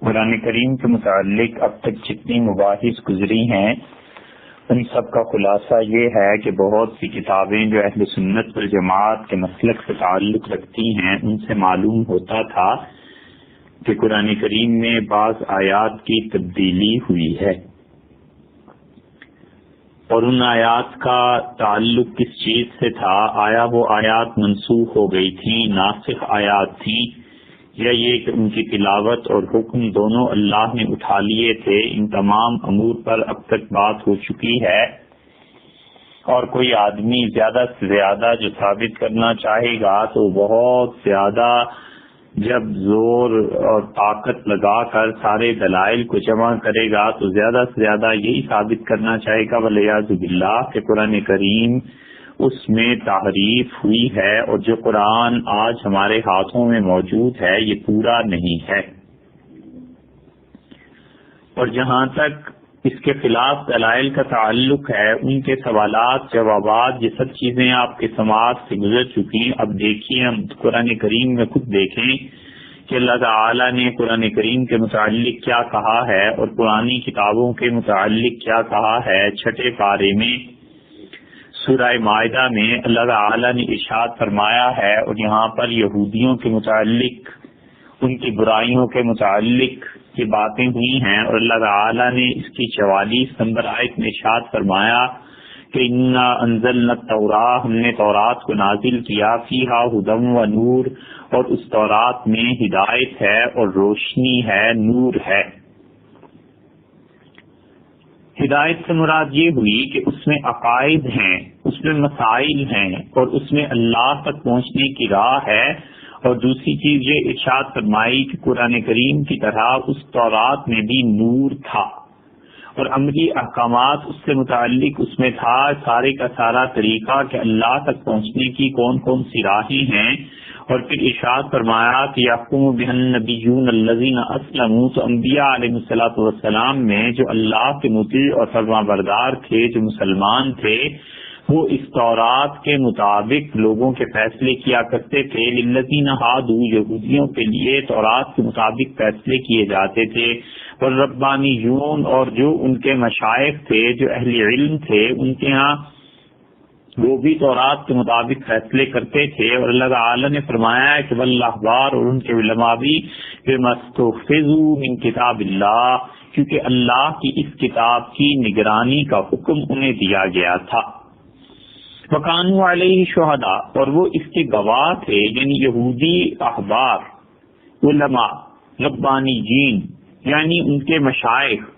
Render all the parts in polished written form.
قرآن کریم کے متعلق اب تک جتنی مباحث گزری ہیں ان سب کا خلاصہ یہ ہے کہ بہت سی کتابیں جو اہل سنت والجماعت کے مسلک سے تعلق رکھتی ہیں ان سے معلوم ہوتا تھا کہ قرآن کریم میں بعض آیات کی تبدیلی ہوئی ہے، اور ان آیات کا تعلق کس چیز سے تھا؟ آیا وہ آیات منسوخ ہو گئی تھیں، ناسخ آیات تھیں، یا یہ کہ ان کی تلاوت اور حکم دونوں اللہ نے اٹھا لیے تھے؟ ان تمام امور پر اب تک بات ہو چکی ہے، اور کوئی آدمی زیادہ سے زیادہ جو ثابت کرنا چاہے گا تو بہت زیادہ جب زور اور طاقت لگا کر سارے دلائل کو جمع کرے گا تو زیادہ سے زیادہ یہی ثابت کرنا چاہے گا والعیاذ باللہ کہ قرآن کریم اس میں تحریف ہوئی ہے، اور جو قرآن آج ہمارے ہاتھوں میں موجود ہے یہ پورا نہیں ہے۔ اور جہاں تک اس کے خلاف دلائل کا تعلق ہے، ان کے سوالات جوابات یہ سب چیزیں آپ کے سماعت سے گزر چکی۔ اب دیکھیے، ہم قرآن کریم میں خود دیکھیں کہ اللہ تعالی نے قرآن کریم کے متعلق کیا کہا ہے اور پرانی کتابوں کے متعلق کیا کہا ہے۔ چھٹے پارے میں سورہ مائدہ میں اللہ تعالی نے ارشاد فرمایا ہے، اور یہاں پر یہودیوں کے متعلق ان کی برائیوں کے متعلق یہ باتیں ہوئی ہیں، اور اللہ تعالی نے اس کی 44 نمبر آیت میں ارشاد فرمایا کہ انا انزلنا التوراۃ، ہم نے تورات کو نازل کیا، فیہا ھدی و نور، اور اس تورات میں ہدایت ہے اور روشنی ہے، نور ہے۔ ہدایت سے مراد یہ ہوئی کہ اس میں عقائد ہیں، اس میں مسائل ہیں، اور اس میں اللہ تک پہنچنے کی راہ ہے۔ اور دوسری چیز یہ ارشاد فرمائی کہ قرآن کریم کی طرح اس تورات میں بھی نور تھا، اور عملی احکامات اس سے متعلق اس میں تھا، سارے کا سارا طریقہ کہ اللہ تک پہنچنے کی کون کون سی راہیں ہیں۔ اور پھر ارشاد فرمایا کہ یحکم بہ النبیون الذین اسلموا، تو انبیاء علیہ الصلوۃ والسلام میں جو اللہ کے مطیع اور فرما بردار تھے، جو مسلمان تھے، وہ اس تورات کے مطابق لوگوں کے فیصلے کیا کرتے تھے۔ للذین ہادوا، یہودیوں کے لیے تورات کے مطابق فیصلے کیے جاتے تھے۔ والربانیون، اور جو ان کے مشائخ تھے، جو اہل علم تھے، ان کے ہاں وہ بھی تورات کے مطابق فیصلے کرتے تھے۔ اور اللہ تعالی نے فرمایا ہے کہ والاحبار، اور ان کے علماء بھی بما استحفظوا من کتاب اللہ، کیونکہ اللہ کی اس کتاب کی نگرانی کا حکم انہیں دیا گیا تھا۔ وکانوا علیہ شہداء، اور وہ اس کے گواہ تھے، یعنی یہودی احبار، علماء، ربانیین، یعنی ان کے مشائخ،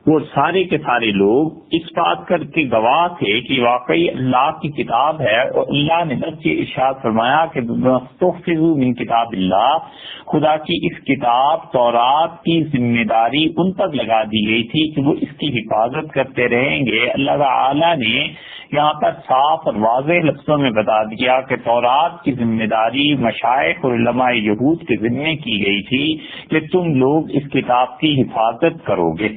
وہ سارے کے سارے لوگ اس بات کر کے گواہ تھے کہ واقعی اللہ کی کتاب ہے، اور اللہ نے بس یہ ارشاد فرمایا کہ استحفظوا من کتاب اللہ، خدا کی اس کتاب تورات کی ذمہ داری ان پر لگا دی گئی تھی کہ وہ اس کی حفاظت کرتے رہیں گے۔ اللہ تعالی نے یہاں پر صاف اور واضح لفظوں میں بتا دیا کہ تورات کی ذمہ داری مشائخ اور علماء یہود کے ذمہ کی گئی تھی کہ تم لوگ اس کتاب کی حفاظت کرو گے۔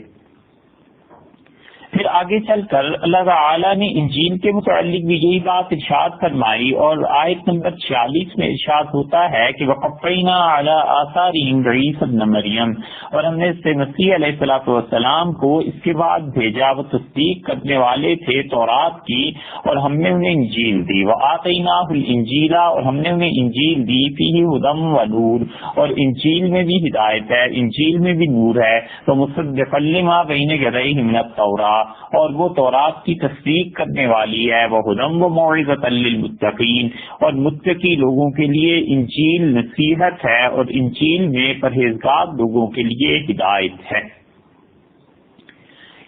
پھر آگے چل کر اللہ تعالی نے انجیل کے متعلق بھی یہی بات ارشاد فرمائی، اور آیت نمبر 46 میں ارشاد ہوتا ہے کہ وقفینا علی آثارہم بعیسی ابن مریم، اور ہم نے اس سے مسیح علیہ الصلوۃ والسلام کو اس کے بعد بھیجا، وہ تصدیق کرنے والے تھے تورات کی، اور ہم نے انہیں انجیل دی۔ وآتیناہ الانجیل، اور ہم نے انہیں انجیل دی، فیہ ھدی و نور، اور انجیل میں بھی ہدایت ہے، انجیل میں بھی نور ہے۔ ومصدقا لما بین یدیہ من التوراۃ، اور وہ تورات کی تصدیق کرنے والی ہے۔ وہدی وموعظۃ للمتقین، اور متقی لوگوں کے لیے انجیل نصیحت ہے، اور انجیل میں پرہیزگار لوگوں کے لیے ہدایت ہے۔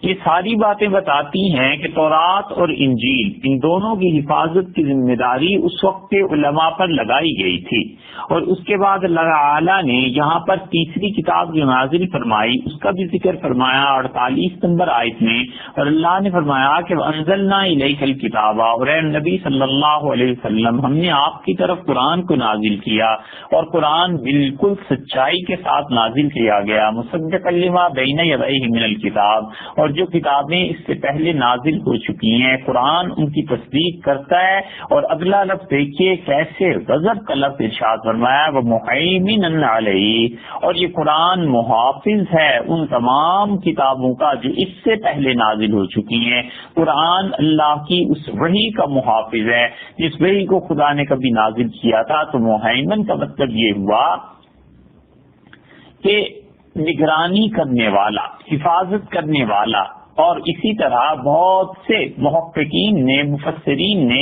یہ ساری باتیں بتاتی ہیں کہ تورات اور انجیل ان دونوں کی حفاظت کی ذمہ داری اس وقت کے علماء پر لگائی گئی تھی، اور اس کے بعد اللہ تعالی نے یہاں پر تیسری کتاب جو نازل فرمائی اس کا بھی ذکر فرمایا 48 نمبر آیت میں، اور اللہ نے فرمایا کہ انزلنا الیک الکتاب، اور اے نبی صلی اللہ علیہ وسلم ہم نے آپ کی طرف قرآن کو نازل کیا، اور قرآن بالکل سچائی کے ساتھ نازل کیا گیا، مصدقا لما بین یدیہ من الکتاب، اور جو کتابیں اس سے پہلے نازل ہو چکی ہیں قرآن ان کی تصدیق کرتا ہے. اور اگلا لفظ دیکھیے کیسے غضب کا لفظ ارشاد فرمایا وَمُهَيْمِنًا عَلَيْهِ, اور یہ قرآن محافظ ہے ان تمام کتابوں کا جو اس سے پہلے نازل ہو چکی ہیں. قرآن اللہ کی اس وحی کا محافظ ہے جس وحی کو خدا نے کبھی نازل کیا تھا. تو مہیمن کا مطلب یہ ہوا کہ نگرانی کرنے والا, حفاظت کرنے والا. اور اسی طرح بہت سے محققین نے, مفسرین نے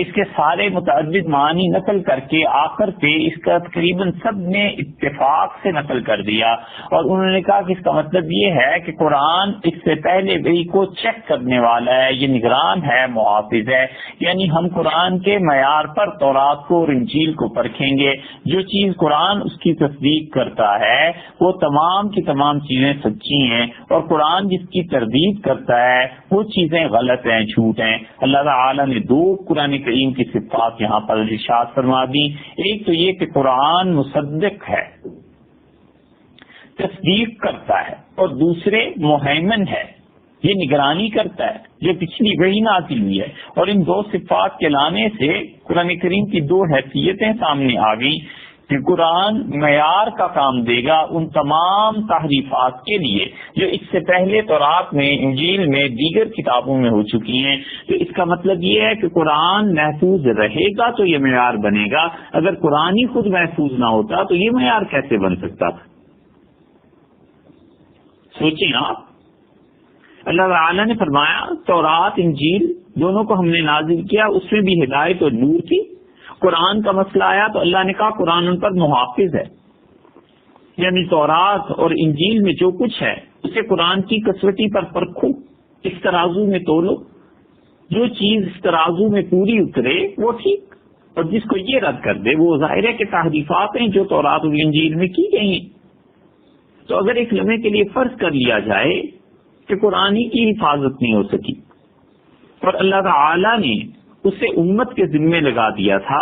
اس کے سارے متعدد معنی نقل کر کے آخر پہ اس کا تقریباً سب نے اتفاق سے نقل کر دیا, اور انہوں نے کہا کہ اس کا مطلب یہ ہے کہ قرآن اس سے پہلے وہی کو چیک کرنے والا ہے, یہ نگران ہے, محافظ ہے. یعنی ہم قرآن کے معیار پر تورات کو اور انجیل کو پرکھیں گے. جو چیز قرآن اس کی تصدیق کرتا ہے وہ تمام کی تمام چیزیں سچی ہیں, اور قرآن جس کی تردید کرتا ہے وہ چیزیں غلط ہیں, جھوٹ ہیں. اللہ تعالی نے دو قرآن کریم کی صفات یہاں پر ارشاد فرما دی. ایک تو یہ کہ قرآن مصدق ہے, تصدیق کرتا ہے, اور دوسرے مہیمن ہے, یہ نگرانی کرتا ہے جو پچھلی وحی نازل ہوئی ہے. اور ان دو صفات کے لانے سے قرآن کریم کی دو حیثیتیں سامنے آ گئی کہ قرآن معیار کا کام دے گا ان تمام تحریفات کے لیے جو اس سے پہلے تورات میں, انجیل میں, دیگر کتابوں میں ہو چکی ہیں. تو اس کا مطلب یہ ہے کہ قرآن محفوظ رہے گا تو یہ معیار بنے گا. اگر قرآن ہی خود محفوظ نہ ہوتا تو یہ معیار کیسے بن سکتا تھا؟ سوچیں آپ. اللہ تعالیٰ نے فرمایا تورات انجیل دونوں کو ہم نے نازل کیا, اس میں بھی ہدایت اور نور تھی. قرآن کا مسئلہ آیا تو اللہ نے کہا قرآن ان پر محافظ ہے. یعنی تورات اور انجیل میں جو کچھ ہے اسے قرآن کی کسوٹی پر پرکھو, اس ترازو میں تولو, جو چیز اس ترازو میں پوری اترے وہ ٹھیک, اور جس کو یہ رد کر دے وہ ظاہر ہے کہ تحریفات ہیں جو تورات اور انجیل میں کی گئی ہیں. تو اگر ایک لمحے کے لیے فرض کر لیا جائے کہ قرآن کی حفاظت نہیں ہو سکی اور اللہ تعالی نے اسے امت کے ذمے لگا دیا تھا,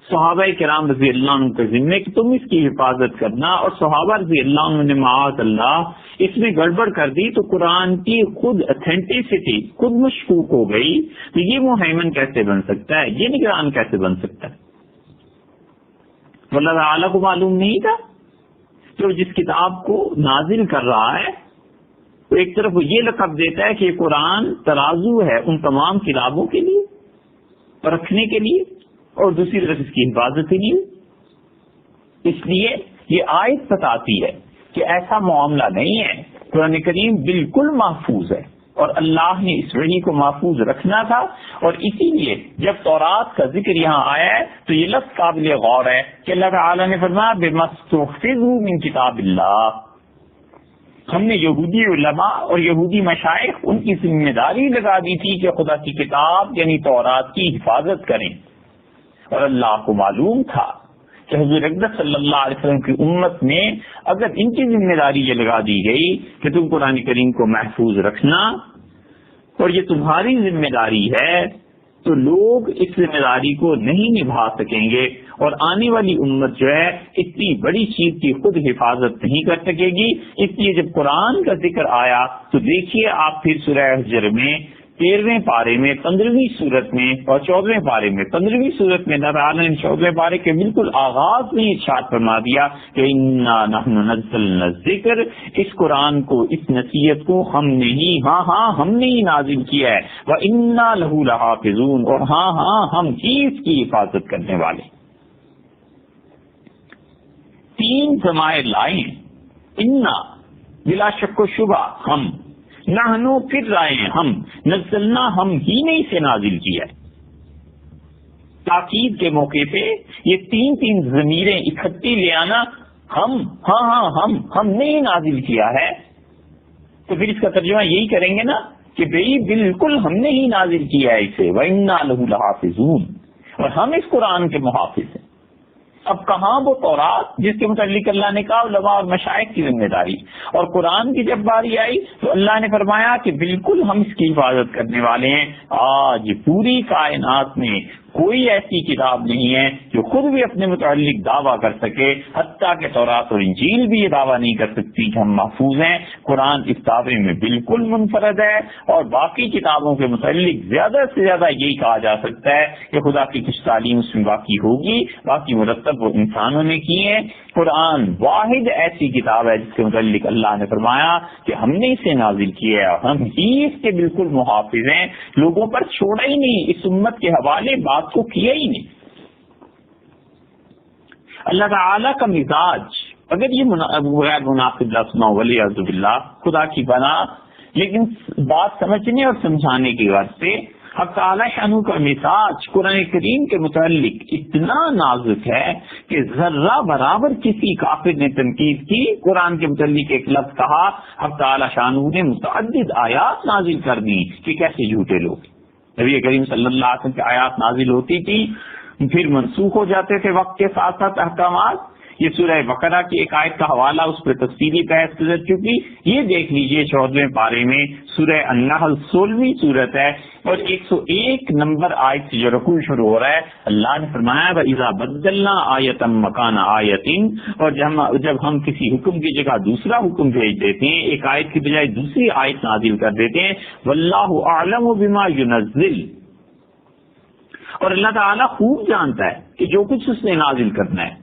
صحابہ کرام رضی اللہ عنہ کے ذمے کہ تم اس کی حفاظت کرنا, اور صحابہ رضی اللہ عنہ نے معاذ اللہ اس میں گڑبڑ کر دی تو قرآن کی خود اتھینٹسٹی خود مشکوک ہو گئی. تو یہ مہیمن کیسے بن سکتا ہے, یہ نگران کیسے بن سکتا ہے؟ اللہ تعالیٰ کو معلوم نہیں تھا جو جس کتاب کو نازل کر رہا ہے تو ایک طرف وہ یہ لقب دیتا ہے کہ یہ قرآن ترازو ہے ان تمام کتابوں کے لیے پرکھنے کے لیے, اور دوسری طرف اس کی حفاظت ہی نہیں. اس لیے یہ آیت بتاتی ہے کہ ایسا معاملہ نہیں ہے. قرآن کریم بالکل محفوظ ہے اور اللہ نے اس وحی کو محفوظ رکھنا تھا, اور اسی لیے جب تورات کا ذکر یہاں آیا ہے تو یہ لفظ قابل غور ہے کہ اللہ تعالی نے فرمایا بِمَسْتُحْفِظُوا مِن کتاب اللہ. ہم نے یہودی علماء اور یہودی مشائخ ان کی ذمہ داری لگا دی تھی کہ خدا کی کتاب یعنی تورات کی حفاظت کریں, اور اللہ کو معلوم تھا کہ حضور اقدس صلی اللہ علیہ وسلم کی امت میں اگر ان کی ذمہ داری یہ لگا دی گئی کہ تم قرآن کریم کو محفوظ رکھنا اور یہ تمہاری ذمہ داری ہے تو لوگ اس ذمہ داری کو نہیں نبھا سکیں گے, اور آنے والی امت جو ہے اتنی بڑی چیز کی خود حفاظت نہیں کر سکے گی. اس لیے جب قرآن کا ذکر آیا تو دیکھیے آپ پھر سورہ حجر میں 13ویں پارے میں 15ویں سورت میں اور 14ویں پارے میں 15ویں سورت میں اللہ تعالیٰ نے 14ویں پارے کے بالکل آغاز میں ارشاد فرما دیا کہ انا نحن نزلنا الذکر, اس قرآن کو, اس نصیحت کو ہم نے ہی, ہم نے ہی نازل کیا ہے, وَإِنَّا لَهُ لَحَافِظُونَ, اور ہم ہی اس کی حفاظت کرنے والے. 3 ضمائر لائیں, انا بلا شک و شبہ, ہم, نحنو پھر رائے ہیں, ہم, نزلنا ہم ہی نے اسے نازل کیا ہے. تاکید کے موقع پہ یہ 3 ضمیریں اکٹھی لے آنا, ہم نے ہی نازل کیا ہے, تو پھر اس کا ترجمہ یہی کریں گے نا کہ بھئی بالکل ہم نے ہی نازل کیا ہے اسے, وَإِنَّا لَهُ لَحَافِظُونَ, اور ہم اس قرآن کے محافظ ہیں. اب کہاں وہ تورات جس کے متعلق اللہ نے کہا علماء اور مشائخ کی ذمہ داری, اور قرآن کی جب باری آئی تو اللہ نے فرمایا کہ بالکل ہم اس کی حفاظت کرنے والے ہیں. آج پوری کائنات میں کوئی ایسی کتاب نہیں ہے جو خود بھی اپنے متعلق دعویٰ کر سکے، حتیٰ کہ تورات اور انجیل بھی یہ دعویٰ نہیں کر سکتی کہ ہم محفوظ ہیں۔ قرآن اس دعوے میں بالکل منفرد ہے، اور باقی کتابوں کے متعلق زیادہ سے زیادہ یہی کہا جا سکتا ہے کہ خدا کی کچھ تعلیم اس میں باقی ہوگی، باقی مرتب وہ انسانوں نے کی ہیں۔ قرآن واحد ایسی کتاب ہے جس کے متعلق اللہ نے فرمایا کہ ہم نے اسے نازل کیا ہے، ہم ہی اس کے بالکل محافظ ہیں، لوگوں پر چھوڑا ہی نہیں، اس امت کے حوالے بات کو کیا ہی نہیں۔ اللہ تعالی کا مزاج اگر یہ غیر مناسب لفظ ولیعذ باللہ، خدا کی پناہ، لیکن بات سمجھنے اور سمجھانے کی غرض سے حق تعالی شانہ کا مزاج قرآن کریم کے متعلق اتنا نازک ہے کہ ذرہ برابر کسی کافر نے تنقید کی، قرآن کے متعلق ایک لفظ کہا، حق تعالی شانہ نے متعدد آیات نازل کر دی کہ کیسے جھوٹے لوگ۔ نبی کریم صلی اللہ علیہ وسلم کی آیات نازل ہوتی تھی، پھر منسوخ ہو جاتے تھے وقت کے ساتھ ساتھ احکامات۔ یہ سورہ بقرہ کی ایک آیت کا حوالہ، اس پر تفصیلی بحث گزر چکی، یہ دیکھ لیجئے 14ویں پارے میں سورہ النحل 16ویں سورت ہے، اور 101 نمبر آیت سے جو رکوع شروع ہو رہا ہے، اللہ نے فرمایا وَإِذَا بَدَّلْنَا آیَةً مَكَانَ آیَةٍ، اور جب ہم کسی حکم کی جگہ دوسرا حکم بھیج دیتے ہیں، ایک آیت کی بجائے دوسری آیت نازل کر دیتے ہیں، وَاللَّهُ أَعْلَمُ بِمَا يُنَزِّلُ، اور اللہ تعالیٰ خوب جانتا ہے کہ جو کچھ اس نے نازل کرنا ہے،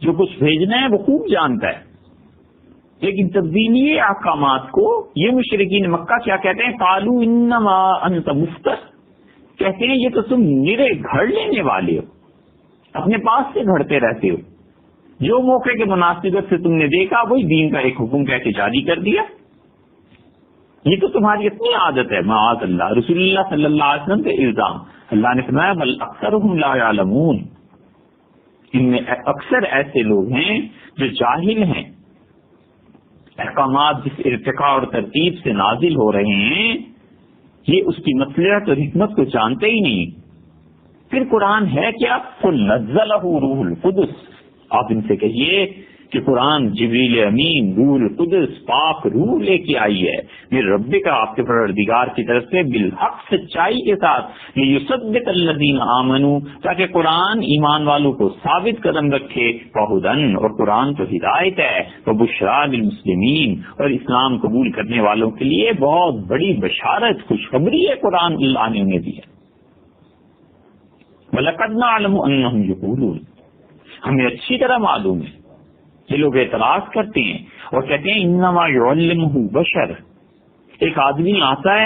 جو کچھ بھیجنا ہے وہ خوب جانتا ہے۔ لیکن تبدیلی احکامات کو یہ مشرکین مکہ کیا کہتے ہیں؟ قالوا انما انت مفتر، کہتے ہیں یہ تو تم نرے گھڑ لینے والے ہو، اپنے پاس سے گھڑتے رہتے ہو، جو موقع کے مناسبت سے تم نے دیکھا وہی دین کا ایک حکم کہہ کے جاری کر دیا، یہ تو تمہاری اپنی عادت ہے۔ معاذ اللہ، رسول اللہ صلی اللہ علیہ وسلم کا الزام۔ اللہ نے فرمایا بل اکثرهم لا يعلمون، ان میں اکثر ایسے لوگ ہیں جو جاہل ہیں، احکامات جس ارتقاء اور ترتیب سے نازل ہو رہے ہیں یہ اس کی مصلحت اور حکمت کو جانتے ہی نہیں۔ پھر قرآن ہے کیا؟ قل نزلہ روح القدس، آپ ان سے کہیے کہ قرآن جبریل امین روح القدس پاک روح لے کے آئی ہے میرے رب کا، آپ کے پروردگار کی طرف سے، بالحق سچائی کے ساتھ، لیصدق الذین آمنوا، تاکہ قرآن ایمان والوں کو ثابت قدم رکھے، وہدن، اور قرآن تو ہدایت ہے، وبشریٰ للمسلمین، اور اسلام قبول کرنے والوں کے لیے بہت بڑی بشارت، خوشخبری ہے قرآن اللہ نے انہیں دی ہے۔ وَلَقَدْ نَعْلَمُ أَنَّهُمْ يَقُولُونَ، ہمیں اچھی طرح معلوم ہے یہ لوگ اعتراض کرتے ہیں اور کہتے ہیں انما يعلمه بشر، ایک آدمی آتا ہے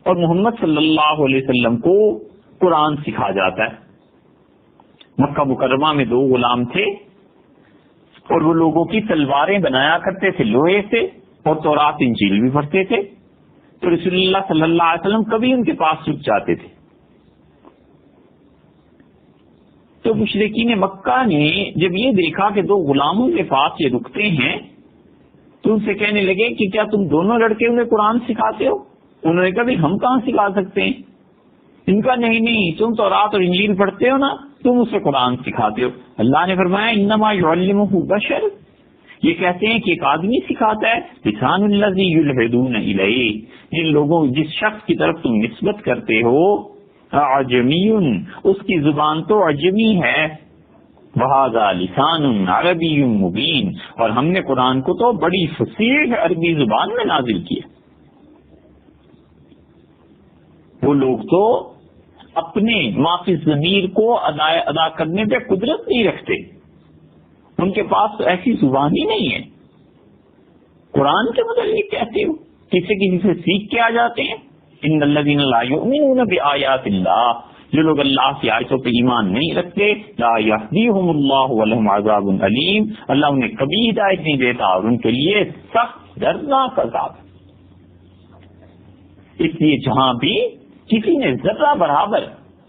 اور محمد صلی اللہ علیہ وسلم کو قرآن سکھا جاتا ہے۔ مکہ مکرمہ میں 2 غلام تھے اور وہ لوگوں کی تلواریں بنایا کرتے تھے لوہے سے، اور تورات انجیل بھی پڑھتے تھے، تو رسول اللہ صلی اللہ علیہ وسلم کبھی ان کے پاس رک جاتے تھے۔ تو مشرکین مکہ نے جب یہ دیکھا کہ 2 غلاموں کے پاس یہ رکتے ہیں تو ان سے کہنے لگے کہ کیا تم دونوں لڑکے انہیں قرآن سکھاتے ہو؟ انہوں نے کہا بھی ہم کہاں سکھا سکتے ہیں۔ ان کا نہیں، تم تورات اور انجیل پڑھتے ہو نا، تم اسے قرآن سکھاتے ہو۔ اللہ نے فرمایا انما يعلمه بشر، یہ کہتے ہیں کہ ایک آدمی سکھاتا ہے، لسان الذی یلحدون الیہ، جن لوگوں جس شخص کی طرف تم نسبت کرتے ہو، عجمی، اس کی زبان تو عجمی ہے، وہذا لسان عربی مبین، اور ہم نے قرآن کو تو بڑی فصیح عربی زبان میں نازل کیا۔ وہ لوگ تو اپنے معافی ضمیر کو ادا کرنے پہ قدرت نہیں رکھتے، ان کے پاس تو ایسی زبان ہی نہیں ہے۔ قرآن کے متعلق کہتے ہو کسی سے سیکھ کے آ جاتے ہیں۔ ان الذین لا یؤمنون بآیات اللہ، جو لوگ اللہ کی آیتوں پہ ایمان نہیں رکھتے، لا یہدیہم اللہ ولہم عذاب علیم، اللہ انہیں کبھی ہدایت نہیں دیتا اور ان کے لیے سخت دردناک عذاب۔ اس لیے جہاں بھی کسی نے ذرہ برابر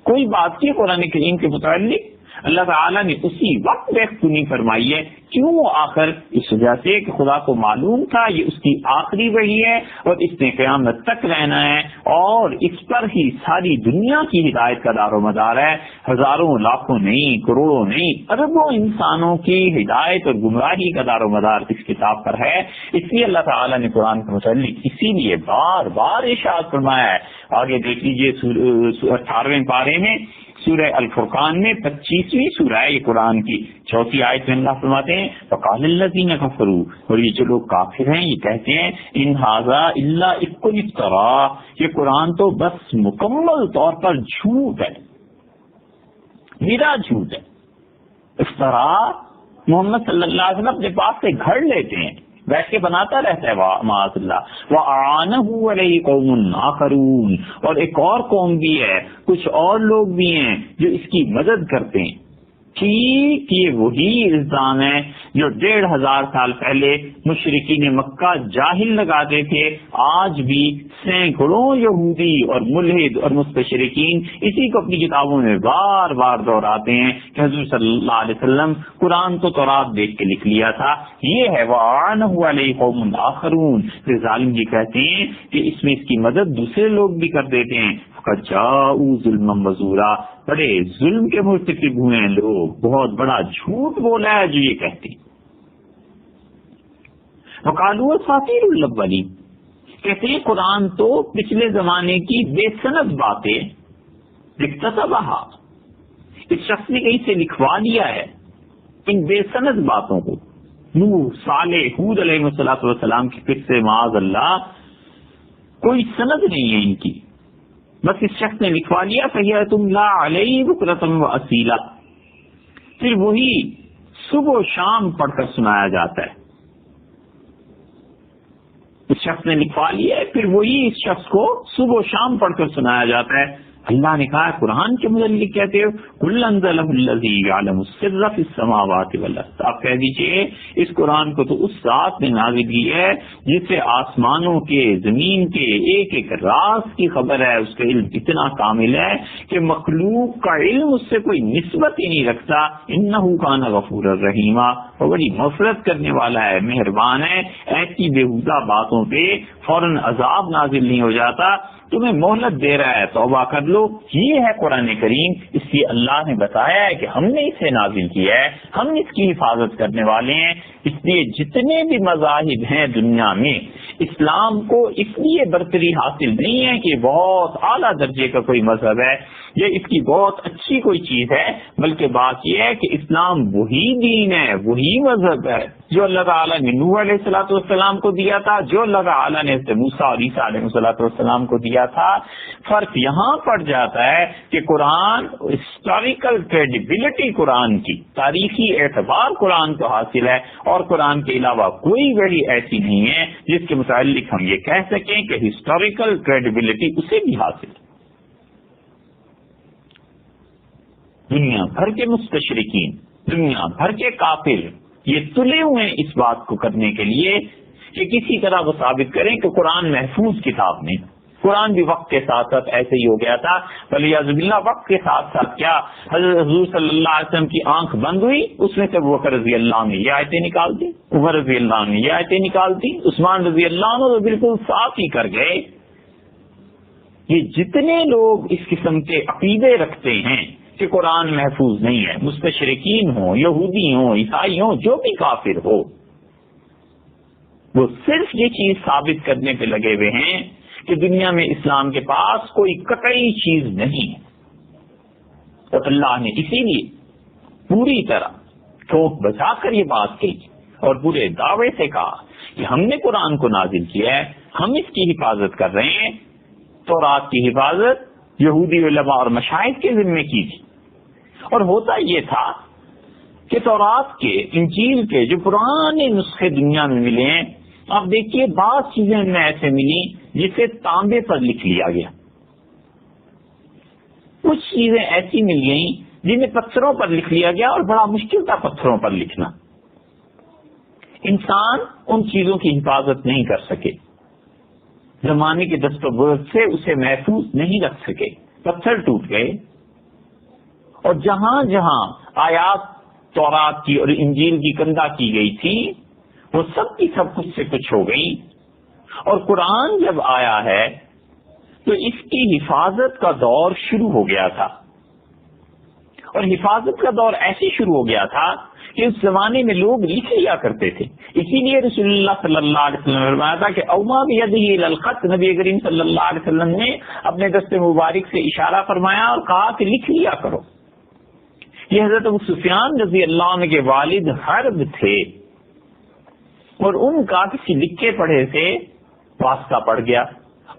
کوئی بات کی قرآن کریم کے متعلق، اللہ تعالیٰ نے اسی وقت بحث سنی فرمائی ہے کیوں آخر؟ اس وجہ سے کہ خدا کو معلوم تھا یہ اس کی آخری وحی ہے اور اس نے قیامت تک رہنا ہے، اور اس پر ہی ساری دنیا کی ہدایت کا دار و مدار ہے. ہزاروں لاکھوں نہیں، کروڑوں نہیں، اربوں انسانوں کی ہدایت اور گمراہی کا دار و مدار اس کتاب پر ہے. اس لیے اللہ تعالیٰ نے قرآن کے متعلق اسی لیے بار بار ارشاد فرمایا ہے. آگے دیکھ لیجیے 18ویں پارے میں سورہ الفرقان میں 25ویں سورہ ہے یہ قرآن کی 4 آیت میں اللہ فرماتے ہیں فقال الذین کفروا، اور یہ جو لوگ کافر ہیں یہ کہتے ہیں ان ھذا الا افک افترا، یہ قرآن تو بس مکمل طور پر جھوٹ ہے، میرا جھوٹ ہے. افترا محمد صلی اللہ علیہ وسلم اپنے پاس سے گھڑ لیتے ہیں، بیٹھ کے بناتا رہتا ہے معاذ اللہ. وَأَعَانَهُ عَلَيْهِ قَوْمٌ آخَرُونَ، اور ایک اور قوم بھی ہے، کچھ اور لوگ بھی ہیں جو اس کی مدد کرتے ہیں. ٹھیک یہ وہی الزام ہے جو 1500 سال پہلے مشرکین مکہ جاہل لگاتے تھے. آج بھی سینکڑوں یہودی اور ملحد اور مستشرکین اسی کو اپنی کتابوں میں بار بار دہراتے ہیں کہ حضور صلی اللہ علیہ وسلم قرآن تو تورات دیکھ کے لکھ لیا تھا. یہ ہے وَأَعَانَهُ عَلَيْهِ قَوْمٌ آخَرُونَ. پھر ظالم جی کہتے ہیں کہ اس میں اس کی مدد دوسرے لوگ بھی کر دیتے ہیں. فَقَدْ جَاءُوا ظُلْمًا وَزُورًا، بڑے ظلم کے مرتکب ہوئے ہیں لوگ، بہت بڑا جھوٹ بولا ہے جو یہ کہتے ہیں. وَقَالُوا أَسَاطِيرُ الْأَوَّلِينَ، کہتے ہیں قرآن تو پچھلے زمانے کی بے سند باتیں اکتسبها، اس شخص نے کہیں سے لکھوا لیا ہے ان بے سند باتوں کو. نوح، صالح، ہود علیہ السلام کی قصے معاذ اللہ کوئی سند نہیں ہے ان کی، بس اس شخص نے لکھوا لیا فَهِيَ تُمْلَىٰ عَلَيْهِ بُكْرَةً وَأَصِيلًا، پھر وہی صبح و شام پڑھ کر سنایا جاتا ہے. اس شخص نے لکھوا لیا ہے، پھر وہی اس شخص کو صبح و شام پڑھ کر سنایا جاتا ہے. اللہ نے کہا قرآن کے متعلق کہتے ہو قُلْ أَنزَلَهُ الَّذِي يَعْلَمُ السِّرَّ فِي السَّمَاوَاتِ وَالْأَرْضِ، آپ کہہ دیجئے اس قرآن کو تو اس ذات نے نازل کی ہے جس سے آسمانوں کے، زمین کے ایک ایک راز کی خبر ہے. اس کا علم اتنا کامل ہے کہ مخلوق کا علم اس سے کوئی نسبت ہی نہیں رکھتا. إِنَّهُ كَانَ غَفُورًا رَحِيمًا، وہ بڑی مغفرت کرنے والا ہے، مہربان ہے. ایسی بےہودہ باتوں پہ فوراً عذاب نازل نہیں ہو جاتا، تمہیں مہلت دے رہا ہے، توبہ کر لو. یہ ہے قرآن کریم. اس لیے اللہ نے بتایا ہے کہ ہم نے اسے نازل کیا ہے، ہم اس کی حفاظت کرنے والے ہیں. اس لیے جتنے بھی مذاہب ہیں دنیا میں، اسلام کو اس لیے برتری حاصل نہیں ہے کہ یہ بہت اعلیٰ درجے کا کوئی مذہب ہے، یہ اس کی بہت اچھی کوئی چیز ہے، بلکہ بات یہ ہے کہ اسلام وہی دین ہے، وہی مذہب ہے جو اللہ تعالیٰ نے نوح علیہ الصلوۃ والسلام کو دیا تھا، جو اللہ تعالیٰ نے موسیٰ اور عیسیٰ علیہ الصلوۃ والسلام کو دیا تھا. فرق یہاں پڑ جاتا ہے کہ قرآن ہسٹوریکل کریڈیبلٹی، قرآن کی تاریخی اعتبار قرآن کو حاصل ہے، اور قرآن کے علاوہ کوئی وحی ایسی نہیں ہے جس کے متعلق ہم یہ کہہ سکیں کہ ہسٹوریکل کریڈیبلٹی اسے بھی حاصل ہے. دنیا بھر کے مستشرقین، دنیا بھر کے کافر یہ تلے ہوئے ہیں اس بات کو کرنے کے لیے کہ کسی طرح وہ ثابت کریں کہ قرآن محفوظ کتاب نہیں. قرآن بھی وقت کے ساتھ ساتھ ایسے ہی ہو گیا تھا. ولیعوذ باللہ وقت کے ساتھ ساتھ کیا حضرت حضور صلی اللہ علیہ وسلم کی آنکھ بند ہوئی، اس میں سے ابو بکر رضی اللہ عنہ یہ آیتیں نکال دی، عمر رضی اللہ عنہ یہ آیتیں نکال دی، عثمان رضی اللہ عنہ تو بالکل صاف ہی کر گئے. یہ جتنے لوگ اس قسم کے عقیدے رکھتے ہیں کہ قرآن محفوظ نہیں ہے، مستشرقین ہوں، یہودی ہوں، عیسائی ہوں، جو بھی کافر ہو، وہ صرف یہ چیز ثابت کرنے پہ لگے ہوئے ہیں کہ دنیا میں اسلام کے پاس کوئی قطعی چیز نہیں ہے. اور اللہ نے اسی لیے پوری طرح ٹھوک بچا کر یہ بات کہی اور پورے دعوے سے کہا کہ ہم نے قرآن کو نازل کیا ہے، ہم اس کی حفاظت کر رہے ہیں. تورات کی حفاظت یہودی علماء اور مشائخ کے ذمے کی تھی، اور ہوتا یہ تھا کہ تورات کے، انجیل کے جو پرانے نسخے دنیا میں ملے ہیں، آپ دیکھیے بعض چیزیں میں ایسے ملی جسے تانبے پر لکھ لیا گیا، کچھ چیزیں ایسی مل گئیں جنہیں پتھروں پر لکھ لیا گیا، اور بڑا مشکل تھا پتھروں پر لکھنا. انسان ان چیزوں کی حفاظت نہیں کر سکے، زمانے کے دست و برد سے اسے محفوظ نہیں رکھ سکے، پتھر ٹوٹ گئے. اور جہاں جہاں آیات تورات کی اور انجیل کی کندہ کی گئی تھی وہ سب کی سب کچھ سے کچھ ہو گئی، اور قرآن جب آیا ہے تو اس کی حفاظت کا دور شروع ہو گیا تھا، اور حفاظت کا دور ایسے شروع ہو گیا تھا کہ اس زمانے میں لوگ لکھ لیا کرتے تھے. اسی لیے رسول اللہ صلی اللہ علیہ وسلم نے فرمایا تھا کہ اوما بیدہ الی الخط، نبی کریم صلی اللہ علیہ وسلم نے اپنے دست مبارک سے اشارہ فرمایا اور کہا کہ لکھ لیا کرو. یہ حضرت ابو سفیان رضی اللہ عنہ کے والد حرب تھے، اور ان کا کسی لکھے پڑھے سے واسطہ پڑ گیا،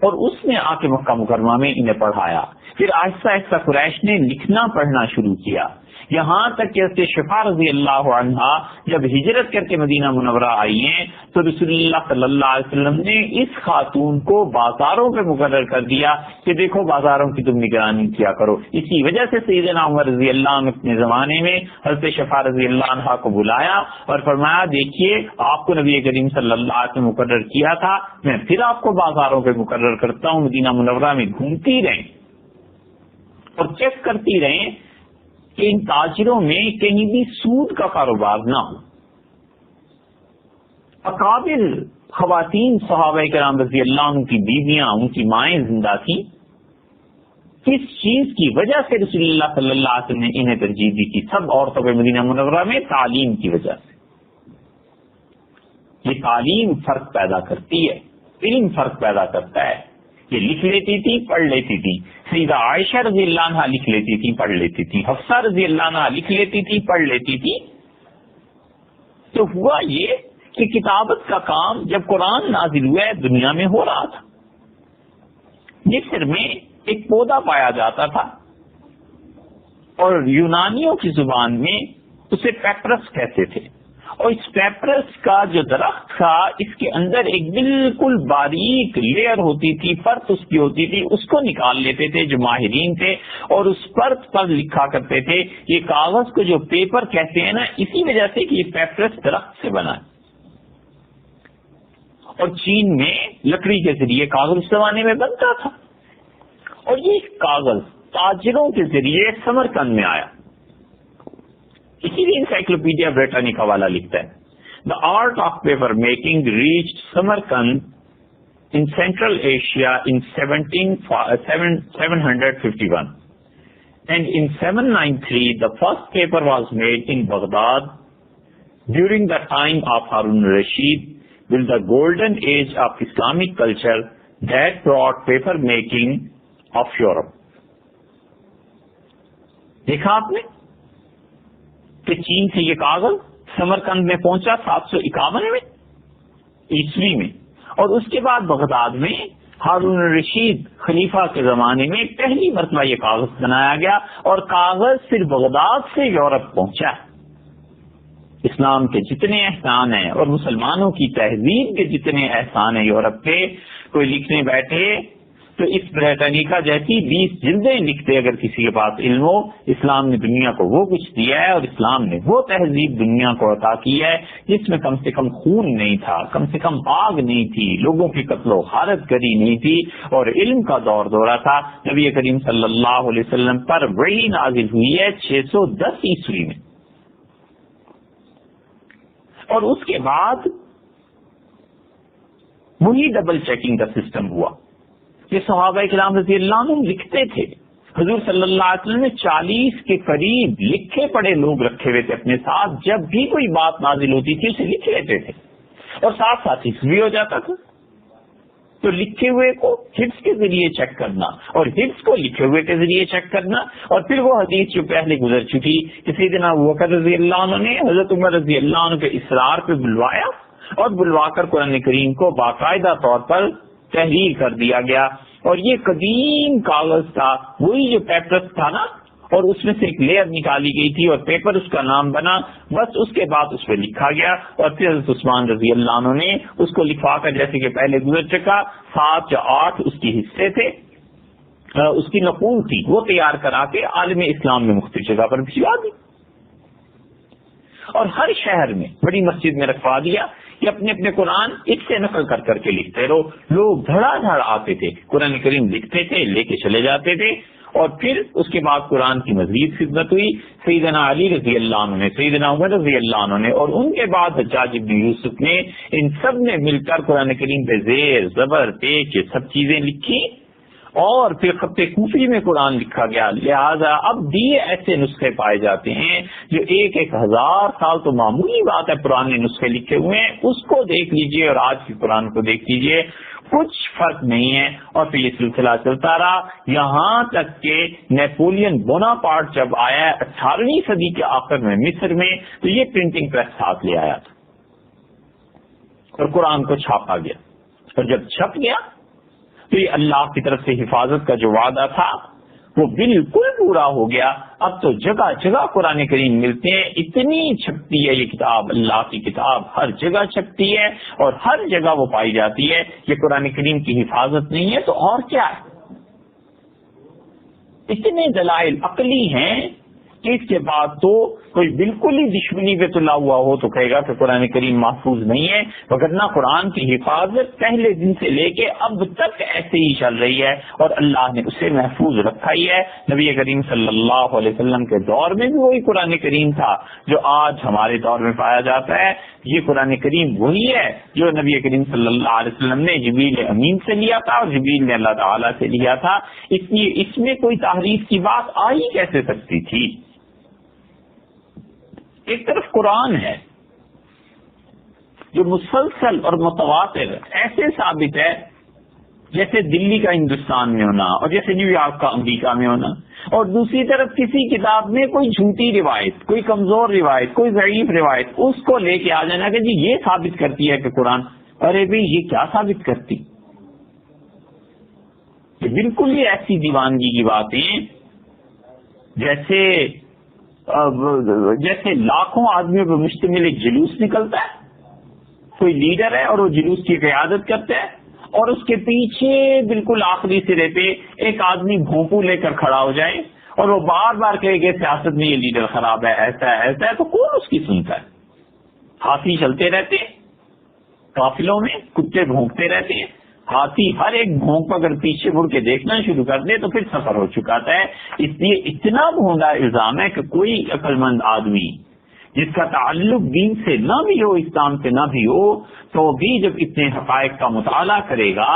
اور اس نے آ کے مکہ مکرمہ میں انہیں پڑھایا. پھر آہستہ آہستہ قریش نے لکھنا پڑھنا شروع کیا، یہاں تک کہ حضرت شفا رضی اللہ عنہا جب ہجرت کر کے مدینہ منورہ آئی ہیں تو رسول اللہ صلی اللہ علیہ وسلم نے اس خاتون کو بازاروں پہ مقرر کر دیا کہ دیکھو بازاروں کی تم نگرانی کیا کرو. اسی وجہ سے سیدنا عمر رضی اللہ عنہ اپنے زمانے میں حضرت شفا رضی اللہ عنہا کو بلایا اور فرمایا دیکھیے آپ کو نبی کریم صلی اللہ علیہ وسلم مقرر کیا تھا، میں پھر آپ کو بازاروں پہ مقرر کرتا ہوں، مدینہ منورہ میں گھومتی رہیں اور چیک کرتی رہیں کہ ان تاجروں میں کہیں بھی سود کا کاروبار نہ ہو. اکابر خواتین صحابہ کرام رضی اللہ عنہ کی بیویاں، ان کی مائیں زندہ تھیں. کس چیز کی وجہ سے رسول اللہ صلی اللہ علیہ وسلم نے انہیں ترجیح دی تھی سب عورتوں پہ مدینہ منورہ میں؟ تعلیم کی وجہ سے. یہ تعلیم فرق پیدا کرتی ہے، علم فرق پیدا کرتا ہے. یہ لکھ لیتی تھی، پڑھ لیتی تھی. سیدہ عائشہ رضی اللہ عنہ لکھ لیتی تھی، پڑھ لیتی تھی. حفصہ رضی اللہ عنہ لکھ لیتی تھی، پڑھ لیتی تھی. تو ہوا یہ کہ کتابت کا کام جب قرآن نازل ہوا ہے دنیا میں ہو رہا تھا. مصر میں ایک پودا پایا جاتا تھا اور یونانیوں کی زبان میں اسے پیپرس کہتے تھے، اور اس پیپرس کا جو درخت تھا اس کے اندر ایک بالکل باریک لیئر ہوتی تھی، پرت اس کی ہوتی تھی، اس کو نکال لیتے تھے جو ماہرین تھے اور اس پرت پر لکھا کرتے تھے. یہ کاغذ کو جو پیپر کہتے ہیں نا، اسی وجہ سے کہ یہ پیپرس درخت سے بنا ہے. اور چین میں لکڑی کے ذریعے کاغذ اس زمانے میں بنتا تھا، اور یہ کاغذ تاجروں کے ذریعے سمرقند میں آیا. اسی لیے انسائکلوپیڈیا بریٹانیکا والا لکھتا ہے the art of paper making reached Samarkand in central Asia in 751 and in 793 the first paper was made in Baghdad during the time of Harun al-Rashid with the golden age of Islamic culture that brought paper making of Europe. دیکھا آپ نے کہ چین سے یہ کاغذ سمرقند میں پہنچا 751 میں عیسوی میں، اور اس کے بعد بغداد میں ہارون الرشید خلیفہ کے زمانے میں پہلی مرتبہ یہ کاغذ بنایا گیا، اور کاغذ صرف بغداد سے یورپ پہنچا. اسلام کے جتنے احسان ہیں اور مسلمانوں کی تہذیب کے جتنے احسان ہیں یورپ کے، کوئی لکھنے بیٹھے تو اس بریٹانیکا جیسی 20 جلدیں لکھتے اگر کسی کے پاس علم ہو. اسلام نے دنیا کو وہ کچھ دیا ہے، اور اسلام نے وہ تہذیب دنیا کو عطا کی ہے جس میں کم سے کم خون نہیں تھا، کم سے کم آگ نہیں تھی، لوگوں کی قتل و غارت گری نہیں تھی، اور علم کا دور دورہ تھا. نبی کریم صلی اللہ علیہ وسلم پر وحی نازل ہوئی ہے 610 عیسوی میں، اور اس کے بعد وہی ڈبل چیکنگ کا سسٹم ہوا. یہ صحابہ کرام رضی اللہ عنہ لکھتے تھے. حضور صلی اللہ علیہ وسلم نے 40 کے قریب لکھے پڑھے لوگ رکھے ہوئے تھے اپنے ساتھ. جب بھی کوئی بات نازل ہوتی تھی اسے لکھ لیتے تھے، اور ساتھ ساتھ حفظ بھی ہو جاتا تھا. تو لکھے ہوئے کو حفظ کے ذریعے چیک کرنا، اور حفظ کو لکھے ہوئے کے ذریعے چیک کرنا. اور پھر وہ حدیث جو پہلے گزر چکی کہ سیدنا ابوبکر رضی اللہ عنہ نے حضرت عمر رضی اللہ عنہ کے اصرار پہ بلوایا، اور بلوا کر قرآن کریم کو باقاعدہ طور پر تحریر کر دیا گیا. اور یہ قدیم کاغذ تھا، وہی جو پیپرس تھا نا، اور اس میں سے ایک لیئر نکالی گئی تھی اور پیپر اس کا نام بنا. بس اس کے بعد اس پہ لکھا گیا، اور پھر حضرت عثمان رضی اللہ عنہ نے اس کو لکھوا کر، جیسے کہ پہلے گزر چکا، 7 یا 8 اس کی حصے تھے، اس کی نقول تھی، وہ تیار کرا کے عالم اسلام میں مختلف جگہ پر بھجوا دی، اور ہر شہر میں بڑی مسجد میں رکھوا دیا. کہ اپنے اپنے قرآن اس سے نقل کر کر کے لکھتے رہو. لوگ دھڑا دھڑ آتے تھے، قرآن کریم لکھتے تھے، لے کے چلے جاتے تھے، اور پھر اس کے بعد قرآن کی مزید خدمت ہوئی. سیدنا علی رضی اللہ عنہ نے، سیدنا عمر رضی اللہ عنہ نے، اور ان کے بعد حجاج بن یوسف نے، ان سب نے مل کر قرآن کریم پہ زیر زبر پیچ یہ سب چیزیں لکھی، اور پھر خط کوفی میں قرآن لکھا گیا. لہذا اب بھی ایسے نسخے پائے جاتے ہیں جو ایک ہزار سال تو معمولی بات ہے پرانے نسخے لکھے ہوئے ہیں، اس کو دیکھ لیجئے اور آج کے قرآن کو دیکھ لیجئے، کچھ فرق نہیں ہے. اور پھر یہ سلسلہ چلتا رہا یہاں تک کہ نیپولین بوناپارٹ جب آیا 18ویں صدی کے آخر میں مصر میں، تو یہ پرنٹنگ پریس ساتھ لے آیا تھا اور قرآن کو چھاپا گیا، اور جب چھپ گیا تو یہ اللہ کی طرف سے حفاظت کا جو وعدہ تھا وہ بالکل پورا ہو گیا. اب تو جگہ جگہ قرآن کریم ملتے ہیں، اتنی چھپتی ہے یہ کتاب، اللہ کی کتاب ہر جگہ چھپتی ہے اور ہر جگہ وہ پائی جاتی ہے. یہ قرآن کریم کی حفاظت نہیں ہے تو اور کیا ہے؟ اتنے دلائل عقلی ہیں کہ اس کے بعد تو کوئی بالکل ہی دشمنی پہ تلا ہوا ہو تو کہے گا کہ قرآن کریم محفوظ نہیں ہے، وگرنہ قرآن کی حفاظت پہلے دن سے لے کے اب تک ایسے ہی چل رہی ہے اور اللہ نے اسے محفوظ رکھا ہی ہے. نبی کریم صلی اللہ علیہ وسلم کے دور میں بھی وہی قرآن کریم تھا جو آج ہمارے دور میں پایا جاتا ہے. یہ قرآن کریم وہی ہے جو نبی کریم صلی اللہ علیہ وسلم نے جبریل امین سے لیا تھا اور جبریل نے اللہ تعالیٰ سے لیا تھا. اس لیے اس میں کوئی تحریف کی بات آ ہی کیسے سکتی تھی؟ ایک طرف قرآن ہے جو مسلسل اور متواتر ایسے ثابت ہے جیسے دلی کا ہندوستان میں ہونا اور جیسے نیو یارک کا امریکہ میں ہونا، اور دوسری طرف کسی کتاب میں کوئی جھوٹی روایت، کوئی کمزور روایت، کوئی ضعیف روایت، اس کو لے کے آ جانا کہ جی یہ ثابت کرتی ہے کہ قرآن، ارے بھائی یہ کیا ثابت کرتی؟ یہ بالکل ہی ایسی دیوانگی کی باتیں جیسے لاکھوں آدمیوں پر مشتمل ایک جلوس نکلتا ہے، کوئی لیڈر ہے اور وہ جلوس کی قیادت کرتا ہے، اور اس کے پیچھے بالکل آخری سرے پہ ایک آدمی بھونپو لے کر کھڑا ہو جائے اور وہ بار بار کہے کہ سیاست میں یہ لیڈر خراب ہے، ایسا ہے ایسا ہے، تو کون اس کی سنتا ہے؟ ہاتھی چلتے رہتے ہیں قافلوں میں، کتے بھونکتے رہتے ہیں، ہاتھی ہر ایک بھونک اگر پیچھے مڑ کے دیکھنا شروع کر دے تو پھر سفر ہو چکا ہے. اس لیے اتنا بھونڈا الزام ہے کہ کوئی عقل مند آدمی جس کا تعلق دین سے نہ بھی ہو، اسلام سے نہ بھی ہو، تو بھی جب اتنے حقائق کا مطالعہ کرے گا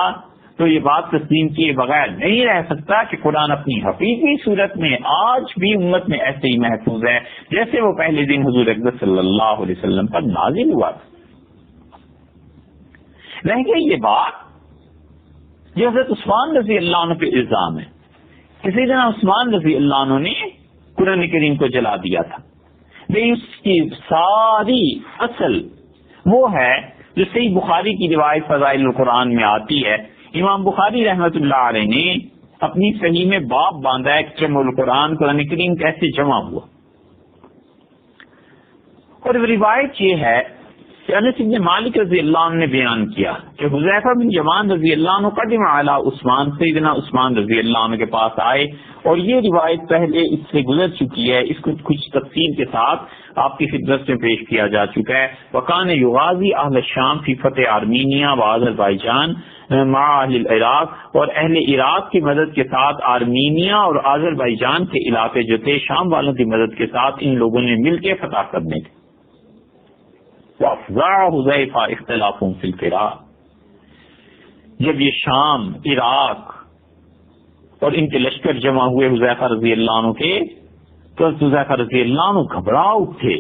تو یہ بات تسلیم کیے بغیر نہیں رہ سکتا کہ قرآن اپنی حقیقی صورت میں آج بھی امت میں ایسے ہی محفوظ ہے جیسے وہ پہلے دن حضور اکرم صلی اللہ علیہ وسلم پر نازل ہوا تھا. رہ گئی یہ بات جو حضرت عثمان رضی اللہ عنہ پہ الزام ہے. کسی دن عثمان رضی اللہ عنہ نے قرآن کریم کو جلا دیا تھا. اس کی ساری اصل وہ ہے جو صحیح بخاری کی روایت فضائل القرآن میں آتی ہے. امام بخاری رحمت اللہ علیہ نے اپنی صحیح میں باب باندھا ہے کہ جمع القرآن، قرآن کریم کیسے جمع ہوا، اور روایت یہ ہے کہ انس بن مالک رضی اللہ عنہ نے بیان کیا کہ حذیفہ بن یمان رضی اللہ عنہ قدم علی عثمان، سیدنا عثمان رضی اللہ عنہ کے پاس آئے، اور یہ روایت پہلے اس سے گزر چکی ہے، اس کو کچھ تفصیل کے ساتھ آپ کی خدمت میں پیش کیا جا چکا ہے. وکان یغازی اہل الشام فی فتح آرمینیا و آذربائیجان مع اہل العراق، اور اہل عراق کی مدد کے ساتھ آرمینیا اور آذربائیجان کے علاقے جو تھے شام والوں کی مدد کے ساتھ ان لوگوں نے مل کے فتح کرنے تھے. وافزع حذیفہ اختلافهم فی القراء، جب یہ شام، عراق اور ان کے لشکر جمع ہوئے حذیفہ رضی اللہ عنہ کے، تو حذیفہ رضی اللہ عنہ گھبرا اٹھے،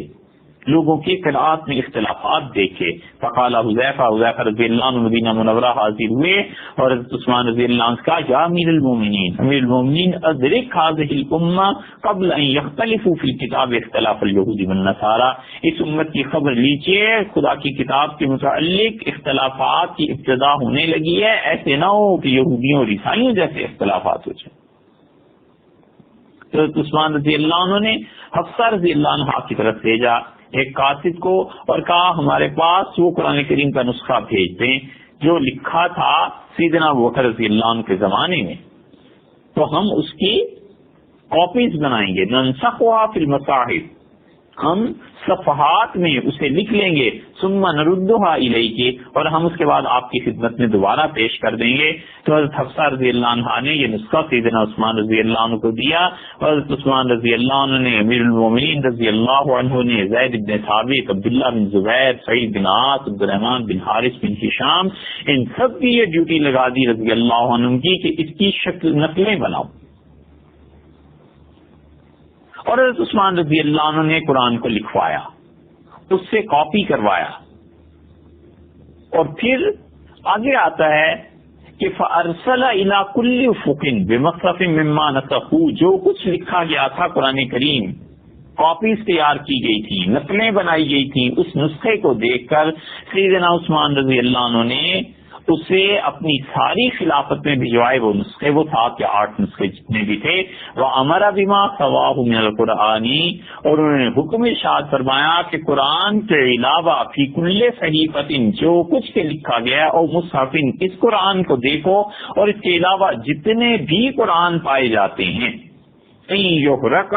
لوگوں کی قراءت میں اختلافات دیکھے. فقال حذیفہ رضی اللہ عنہ مدینہ منورہ حاضر ہوئے اور حضرت عثمان رضی اللہ عنہ سے کہا یا امیر المومنین ادرک هذه الامہ قبل ان یختلفوا فی الکتاب اختلاف الیہود والنصارى، اس امت کی خبر لیجیے، خدا کی کتاب کے متعلق اختلافات کی ابتدا ہونے لگی ہے، ایسے نہ ہو کہ یہودیوں اور عیسائیوں جیسے اختلافات ہو جائیں. حضرت عثمان رضی اللہ عنہ نے حفصہ رضی اللہ عنہ کی طرف بھیجا ایک کاتب کو اور کہا ہمارے پاس وہ قرآن کریم کا نسخہ بھیج دیں جو لکھا تھا سیدنا ابوبکر رضی اللہ عنہ کے زمانے میں، تو ہم اس کی کاپیز بنائیں گے. ننسخها فی المصاحف، ہم صفحات میں اسے لکھ لیں گے، ثم نردھا الیک، اور ہم اس کے بعد آپ کی خدمت میں دوبارہ پیش کر دیں گے۔ تو حضرت حفصہ رضی اللہ عنہا نے یہ نسخہ سیدنا عثمان رضی اللہ عنہ کو دیا، اور حضرت عثمان رضی اللہ عنہ نے، امیر المومنین رضی اللہ عنہ نے زید بن ثابت، عبداللہ بن زبیر، سعید بن عاص، عبد الرحمن بن حارث بن ہشام، ان سب کی یہ ڈیوٹی لگا دی رضی اللہ عنہ کی کہ اس کی شکل نقلیں بناؤ۔ اور حضرت عثمان رضی اللہ عنہ نے قرآن کو لکھوایا، اس سے کاپی کروایا، اور پھر آگے آتا ہے کہ فَأَرْسَلَ إِلَى كُلِّ أُفُقٍ بِمَصْحَفٍ مِّمَّا نَسَخُوا، جو کچھ لکھا گیا تھا قرآن کریم، کاپیز تیار کی گئی تھی، نقلیں بنائی گئی تھیں، اس نسخے کو دیکھ کر سیدنا عثمان رضی اللہ عنہ نے اسے اپنی ساری خلافت میں بھجوائے۔ وہ نسخے، وہ 7 یا 8 نسخے جتنے بھی تھے، وَأَمَرَ بِمَا سَوَاهُ مِنَ الْقُرْآنِ، اور انہوں نے حکم ارشاد فرمایا کہ قرآن کے علاوہ فی کل صحیفۃ، جو کچھ کے لکھا گیا، اور مصحف، اس قرآن کو دیکھو، اور اس کے علاوہ جتنے بھی قرآن پائے جاتے ہیں، یحرق،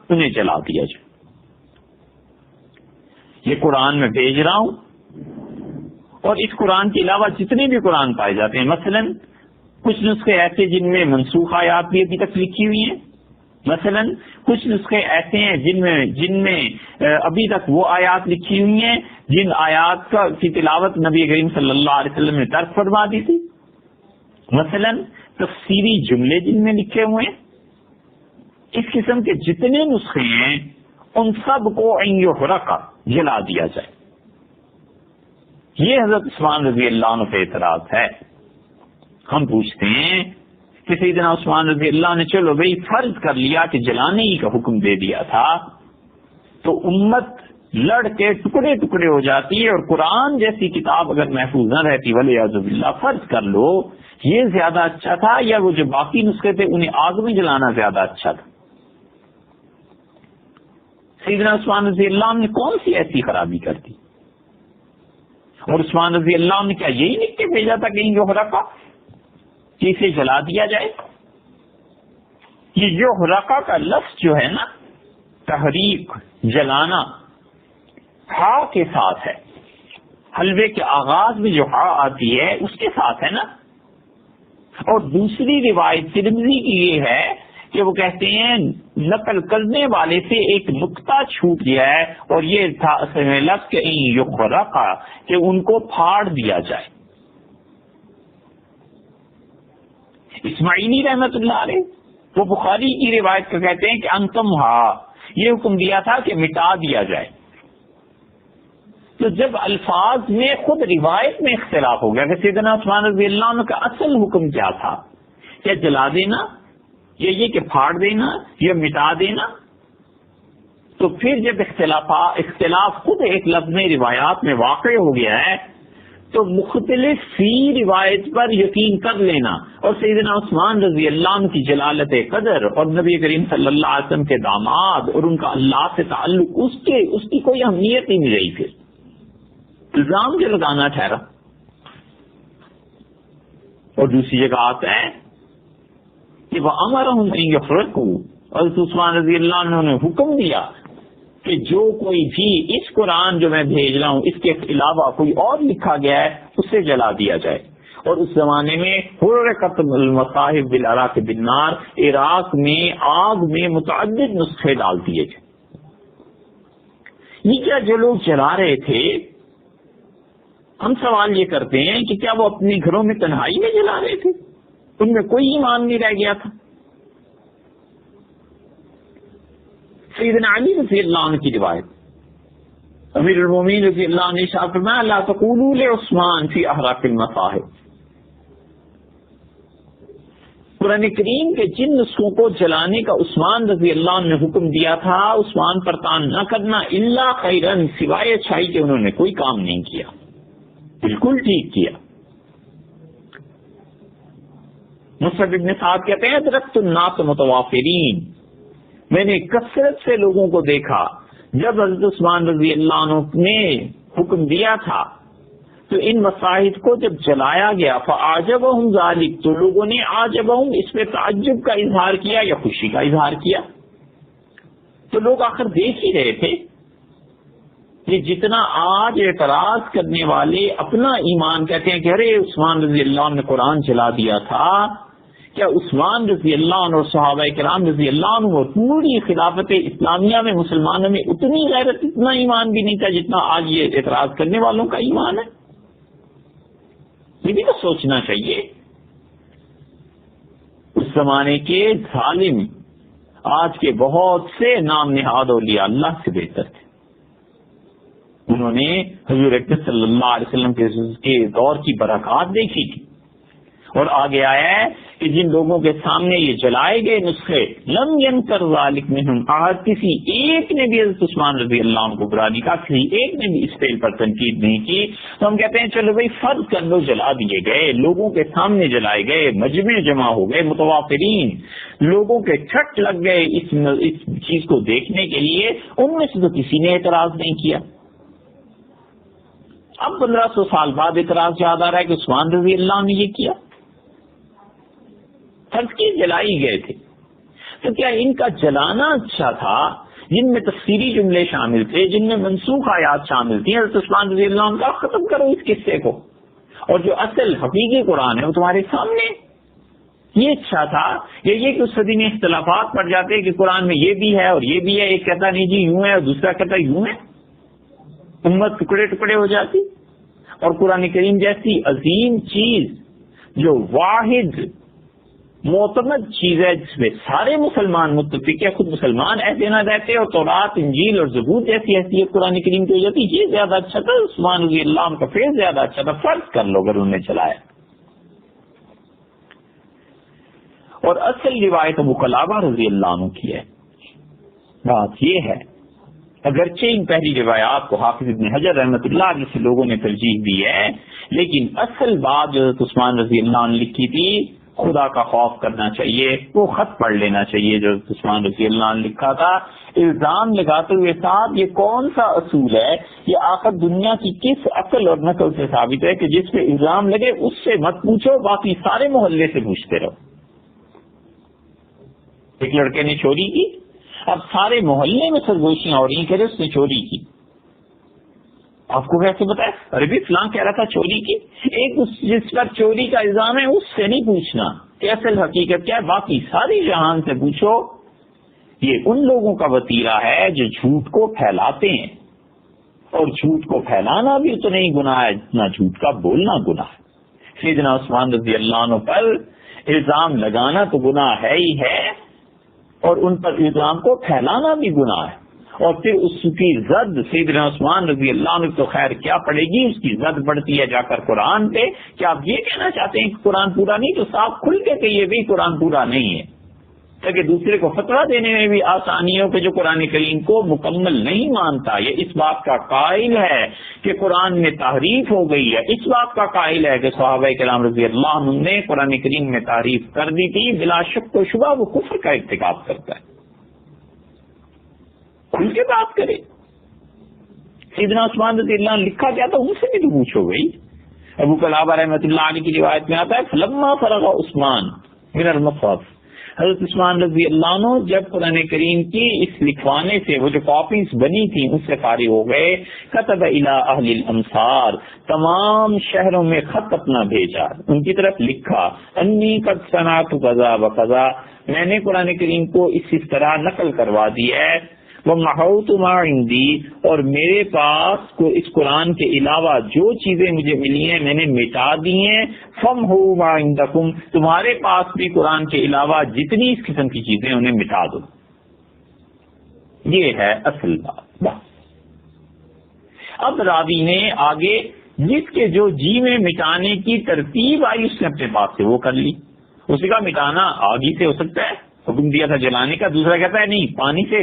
انہیں جلا دیا جائے۔ یہ قرآن میں بھیج رہا ہوں، اور اس قرآن کے علاوہ جتنے بھی قرآن پائے جاتے ہیں، مثلا کچھ نسخے ایسے جن میں منسوخ آیات بھی ابھی تک لکھی ہوئی ہیں، مثلا کچھ نسخے ایسے ہیں جن میں ابھی تک وہ آیات لکھی ہوئی ہیں جن آیات کی تلاوت نبی کریم صلی اللہ علیہ وسلم نے ترک فرما دی تھی، مثلا تفسیری جملے جن میں لکھے ہوئے ہیں۔ اس قسم کے جتنے نسخے ہیں ان سب کو ان یحرق، جلا دیا جائے۔ یہ حضرت عثمان رضی اللہ عنہ پہ اعتراض ہے۔ ہم پوچھتے ہیں کہ سیدنا عثمان رضی اللہ عنہ نے چلو بھئی فرض کر لیا کہ جلانے ہی کا حکم دے دیا تھا، تو امت لڑ کے ٹکڑے ٹکڑے ہو جاتی ہے، اور قرآن جیسی کتاب اگر محفوظ نہ رہتی، والعیاذ باللہ، فرض کر لو یہ زیادہ اچھا تھا یا وہ جو باقی نسخے تھے انہیں آگ میں جلانا زیادہ اچھا تھا؟ سیدنا عثمان رضی اللہ عنہ نے کون سی ایسی خرابی کر دی؟ اور عثمان رضی اللہ عنہ نے کیا یہی لکھ کے بھیجا تھا کہ یحرق، کہ اسے جلا دیا جائے؟ یہ یحرق کا لفظ جو ہے نا، تحریک، جلانا، ہا کے ساتھ ہے۔ حلوے کے آغاز میں جو ہا آتی ہے اس کے ساتھ ہے نا۔ اور دوسری روایت ترمذی کی یہ ہے کہ وہ کہتے ہیں نقل کرنے والے سے ایک نقطہ چھوٹ گیا ہے، اور یہ تھا اصل میں لفظ کہ یحرق، کہ ان کو پھاڑ دیا جائے۔ اسماعیلی رحمت اللہ علیہ وہ بخاری کی روایت کا کہتے ہیں کہ انتم یہ حکم دیا تھا کہ مٹا دیا جائے۔ تو جب الفاظ میں خود روایت میں اختلاف ہو گیا کہ سیدنا عثمان رضی اللہ عنہ کا اصل حکم کیا تھا، کیا جلا دینا، یا یہ کہ پھاڑ دینا، یا مٹا دینا، تو پھر جب اختلاف خود ایک لفظ میں روایات میں واقع ہو گیا ہے، تو مختلف فی روایت پر یقین کر لینا، اور سیدنا عثمان رضی اللہ عنہ کی جلالت قدر اور نبی کریم صلی اللہ علیہ وسلم کے داماد اور ان کا اللہ سے تعلق، اس کی کوئی اہمیت ہی نہیں رہی۔ پھر الزام جو لگانا ٹھہرا۔ اور دوسری جگہ آتا ہے کہ وَأَمَرَهُمْ أَن يَحْرِقُوا، حضرت عثمان رضی اللہ عنہ نے حکم دیا کہ جو کوئی بھی اس قرآن جو میں بھیج رہا ہوں اس کے علاوہ کوئی اور لکھا گیا ہے اسے جلا دیا جائے۔ اور اس زمانے میں حرقت المصاحف بالعراق بالنار، عراق میں آگ میں متعدد نسخے ڈال دیے گئے۔ یہ کیا جو لوگ جلا رہے تھے، ہم سوال یہ کرتے ہیں کہ کیا وہ اپنے گھروں میں تنہائی میں جلا رہے تھے؟ ان میں کوئی ایمان نہیں رہ گیا تھا؟ سیدنا علی رضی اللہ عنہ کی روایت، امیر المومنین رضی اللہ عنہ نے ارشاد فرمایا لا تقولوا لعثمان فی احراق المصاحف، قرآن کریم کے جن نسخوں کو جلانے کا عثمان رضی اللہ عنہ نے حکم دیا تھا، عثمان پر تان نہ کرنا، الا خیرن، سوائے اچھائی کے انہوں نے کوئی کام نہیں کیا، بالکل ٹھیک کیا۔ مصعب بن سعد کہتے ہیں ادرکت الناس متوافرین، میں نے کثرت سے لوگوں کو دیکھا جب حضرت عثمان رضی اللہ عنہ نے حکم دیا تھا تو ان مصاحف کو جب جلایا گیا فاعجبہم ذالک، تو لوگوں نے عاجبہم اس پہ تعجب کا اظہار کیا یا خوشی کا اظہار کیا۔ تو لوگ آخر دیکھ ہی رہے تھے، یہ جتنا آج اعتراض کرنے والے اپنا ایمان کہتے ہیں کہ ارے عثمان رضی اللہ عنہ نے قرآن چلا دیا تھا، کیا عثمان رضی اللہ عنہ اور صحابہ کرام رضی اللہ عنہ اور پوری خلافت اسلامیہ میں مسلمانوں میں اتنی غیرت، اتنا ایمان بھی نہیں تھا جتنا آج یہ اعتراض کرنے والوں کا ایمان ہے؟ یہ بھی تو سوچنا چاہیے. اس زمانے کے ظالم آج کے بہت سے نام نہاد اولیاء اللہ سے بہتر تھے. انہوں نے حضور اکرم صلی اللہ علیہ وسلم کے دور کی برکات دیکھی تھی. اور آگے آیا ہے کہ جن لوگوں کے سامنے یہ جلائے گئے نسخے، لم ینکر ذالک منہم احد، کسی ایک نے بھی حضرت عثمان رضی اللہ عنہ کو برا نہیں کہا، کسی ایک نے بھی اس فعل پر تنقید نہیں کی. تو ہم کہتے ہیں چلو بھائی فرض کر لو جلا دیے گئے، لوگوں کے سامنے جلائے گئے، مجمع جمع ہو گئے، متوافرین لوگوں کے چھٹ لگ گئے اس چیز کو دیکھنے کے لیے، ان میں سے تو کسی نے اعتراض نہیں کیا. اب 1500 سال بعد اعتراض یاد آ رہا ہے کہ عثمان رضی اللہ عنہ نے یہ کیا. فرض کی جلائی گئے تھے تو کیا ان کا جلانا اچھا تھا جن میں تفسیری جملے شامل تھے، جن میں منسوخ آیات شامل تھیں؟ حضرت عثمان رضی اللہ عنہ کا ختم کرو اس قصے کو، اور جو اصل حقیقی قرآن ہے وہ تمہارے سامنے. یہ اچھا تھا یہ کہ اس صدی میں اختلافات پڑ جاتے کہ قرآن میں یہ بھی ہے اور یہ بھی ہے، ایک کہتا نہیں جی یوں ہے اور دوسرا کہتا یوں ہے، امت ٹکڑے ٹکڑے ہو جاتی. اور قرآن کریم جیسی عظیم چیز جو واحد معتمد چیز ہے جس میں سارے مسلمان متفق ہے، خود مسلمان ایسے نہ رہتے، اور تورات انجیل اور زبور جیسی حیثیت قرآن کریم کی ہو جاتی، یہ زیادہ اچھا تھا. عثمان رضی اللہ عنہ کا فیض زیادہ اچھا تھا. فرض کر لو اگر انہوں نے چلایا. اور اصل روایت ابو قلابہ رضی اللہ عنہ کی ہے. بات یہ ہے اگرچہ ان پہلی روایات کو حافظ ابن حجر رحمۃ اللہ علیہ سے لوگوں نے ترجیح دی ہے، لیکن اصل بات جو عثمان رضی اللہ عنہ نے لکھی تھی، خدا کا خوف کرنا چاہیے، وہ خط پڑھ لینا چاہیے جو عثمان رضی اللہ عنہ نے لکھا تھا. الزام لگاتے ہوئے صاحب یہ کون سا اصول ہے، یہ آخر دنیا کی کس عقل اور نقل سے ثابت ہے کہ جس پہ الزام لگے اس سے مت پوچھو، باقی سارے محلے سے پوچھتے رہو. ایک لڑکے نے چوری کی، اب سارے محلے میں سرگوشیاں ہو رہی کہ اس نے چوری کی. آپ کو کیسے بتایا؟ ارے بھی فلاں کہہ رہا تھا چوری کی. ایک جس پر چوری کا الزام ہے اس سے نہیں پوچھنا کہ اصل حقیقت کیا ہے، باقی ساری جہان سے پوچھو. یہ ان لوگوں کا وتیرہ ہے جو جھوٹ کو پھیلاتے ہیں، اور جھوٹ کو پھیلانا بھی اتنا ہی گناہ ہے جتنا جھوٹ کا بولنا گناہ ہے. سیدنا عثمان رضی اللہ عنہ پر الزام لگانا تو گناہ ہے ہی ہے، اور ان پر الزام کو پھیلانا بھی گناہ ہے. اور پھر اس کی زد سیدنا عثمان رضی اللہ عنہ تو خیر کیا پڑے گی، اس کی زد بڑھتی ہے جا کر قرآن پہ. کیا آپ یہ کہنا چاہتے ہیں کہ قرآن پورا نہیں؟ تو صاف کھل کے کہیے بھی قرآن پورا نہیں ہے، تاکہ دوسرے کو فتویٰ دینے میں بھی آسانی ہو کہ جو قرآن کریم کو مکمل نہیں مانتا، یہ اس بات کا قائل ہے کہ قرآن میں تحریف ہو گئی ہے، اس بات کا قائل ہے کہ صحابہ کرام رضی اللہ عنہ نے قرآن کریم میں تحریف کر دی تھی، بلا شک و شبہ وہ کفر کا ارتکاب کرتا ہے. کھل کے بات کرے. سیدنا عثمان رضی اللہ عنہ لکھا کیا تھا ان سے بھی تو پوچھو بھائی. ابو قلابہ رحمۃ اللہ علیہ کی روایت میں آتا ہے فلما فرغ عثمان من المصحف، حضرت عثمان رضی اللہ عنہ جب قرآن کریم کی اس لکھوانے سے وہ جو کاپیز بنی تھی اس سے فارغ ہو گئے، كتب الى اہل الامصار، تمام شہروں میں خط اپنا بھیجا، ان کی طرف لکھا انی قد سمعت كذا وكذا، میں نے قرآن کریم کو اس طرح نقل کروا دی ہے، وَمَحَوْتُ مَا عِنْدِي، اور میرے پاس کو اس قرآن کے علاوہ جو چیزیں مجھے ملی ہیں میں نے مٹا دی ہیں، فَمْحُوا مَا عِنْدَكُمْ، تمہارے پاس بھی قرآن کے علاوہ جتنی اس قسم کی چیزیں انہیں مٹا دو. یہ ہے اصل بات. بس اب راوی نے آگے جس کے جو جی میں مٹانے کی ترتیب آئی اس نے اپنے پاس سے وہ کر لی. اسی کا مٹانا آگی سے ہو سکتا ہے، حکم دیا تھا جلانے کا، دوسرا کہتا ہے نہیں پانی سے